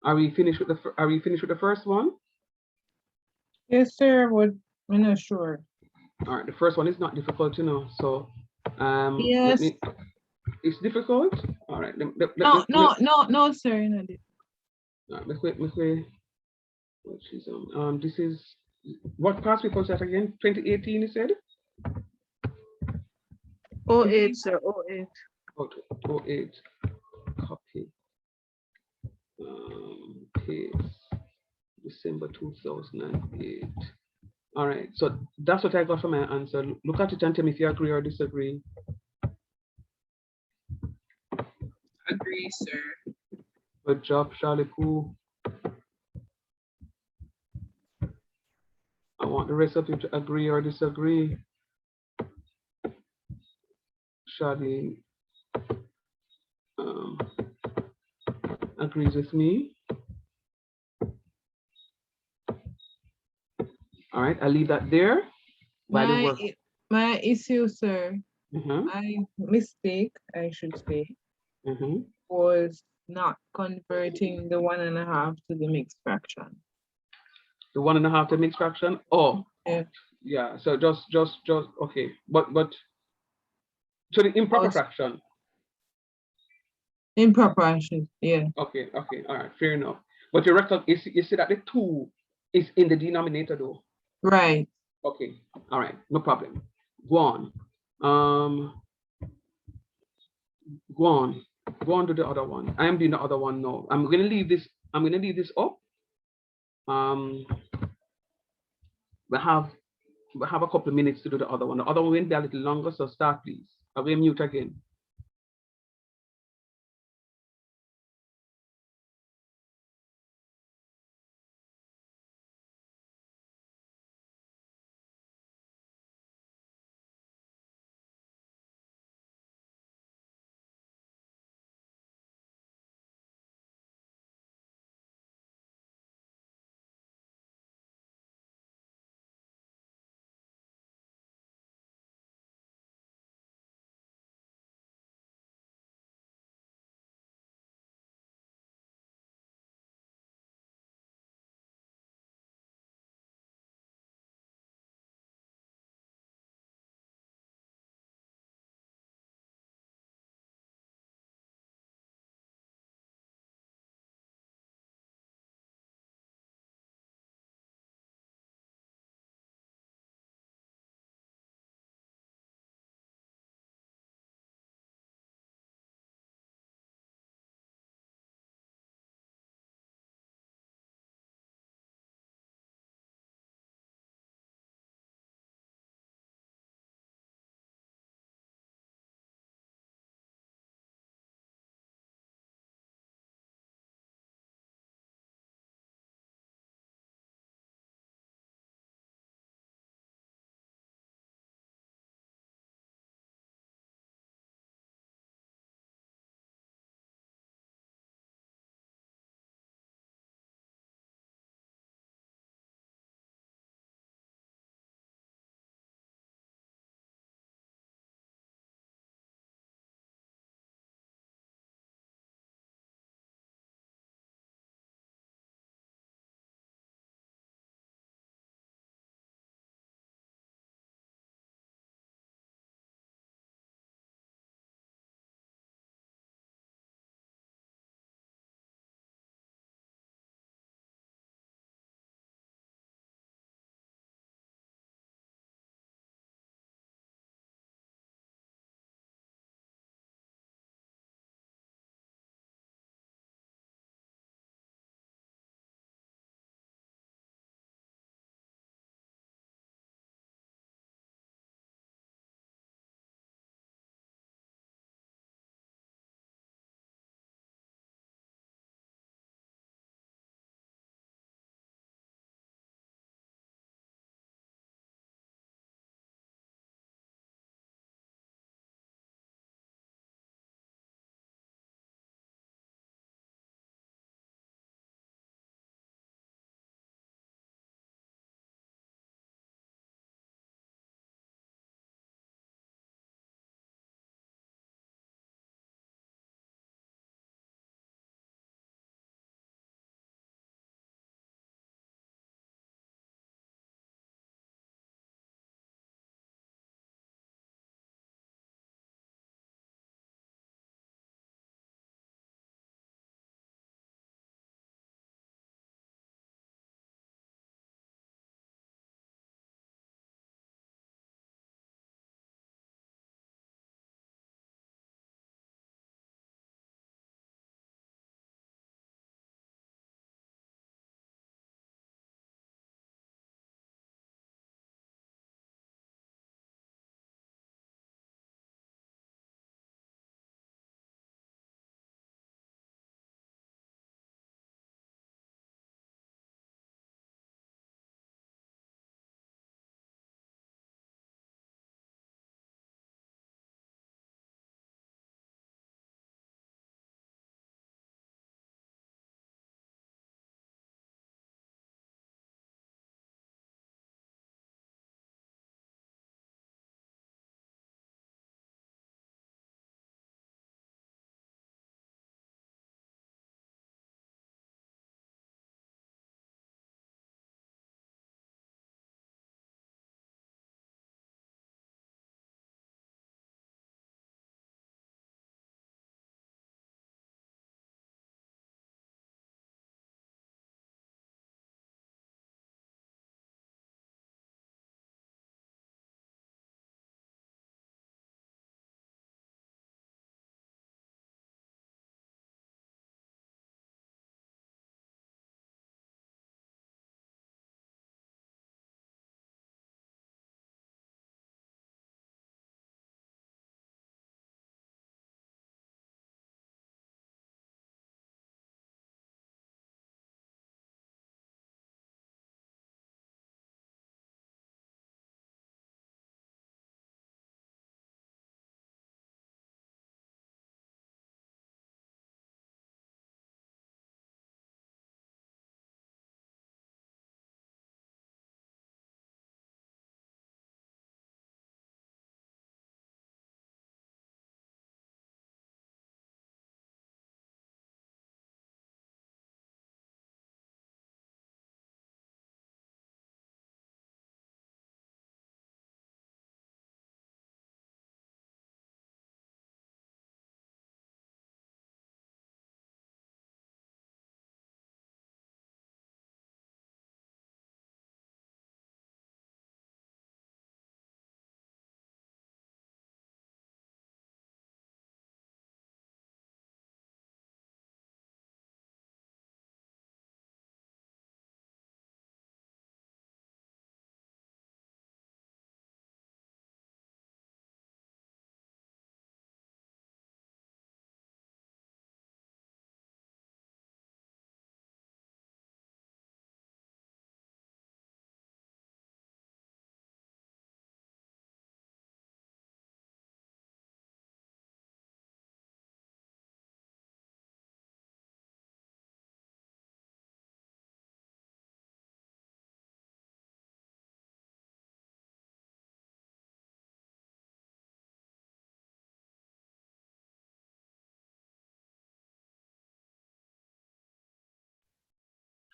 Are we finished with the first one? Yes, sir, but I'm not sure. All right, the first one is not difficult, you know. So Yes. It's difficult. All right. No, sir, you know this. All right, this is what past paper was that again? 2018, you said? 08, sir, 08. Oh, 08. Copy. Paste. December 2008. All right. So that's what I got for my answer. Look at it and tell me if you agree or disagree. Agree, sir. Good job, Charlie Pooh. I want the rest of you to agree or disagree. Charlie agrees with me. All right, I'll leave that there. My issue, sir, my mistake, I should say, was not converting the 1.5 to the mixed fraction. The 1.5 to mixed fraction? Oh, yeah. So just okay. But so the improper fraction. Improper fraction, yeah. Okay, all right, fair enough. But you reckon you see that the 2 is in the denominator though? Right. Okay, all right, no problem. Go on. Go on to the other one. I am doing the other one now. I'm gonna leave this up. We have a couple of minutes to do the other one. The other one will be a little longer, so start please. I will mute again.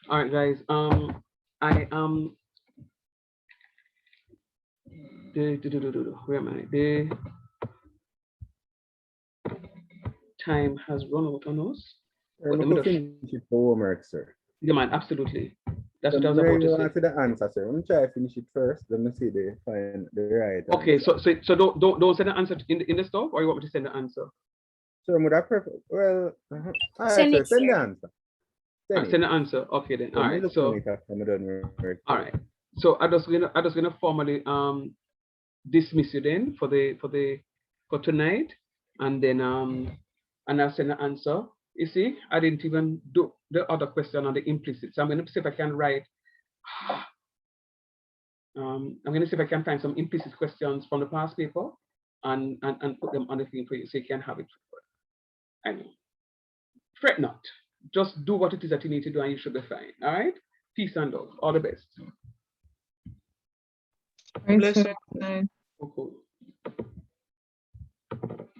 All right, guys. I am. Where am I? The time has run out on us. I'm going to finish it for homework, sir. Yeah, man, absolutely. That's what I was Where about you to say. answer the answer, sir. I'm try to finish it first. Let me see the find the right. Okay, so don't send the answer in the stuff, or you want me to send the answer? So would I prefer? Well, all right, Send sir. it, Send the sir. answer. Send the answer. Okay then. All right. So all right. So I'm just gonna formally dismiss you then for tonight, and then and I'll send the answer. You see, I didn't even do the other question on the implicit. So I'm gonna see if I can write. I'm gonna see if I can find some implicit questions from the past paper and put them on the thing for you so you can have it. I know. Fret not. Just do what it is that you need to do and you should be fine. All right? Peace and love. All the best. Bless you. Okay.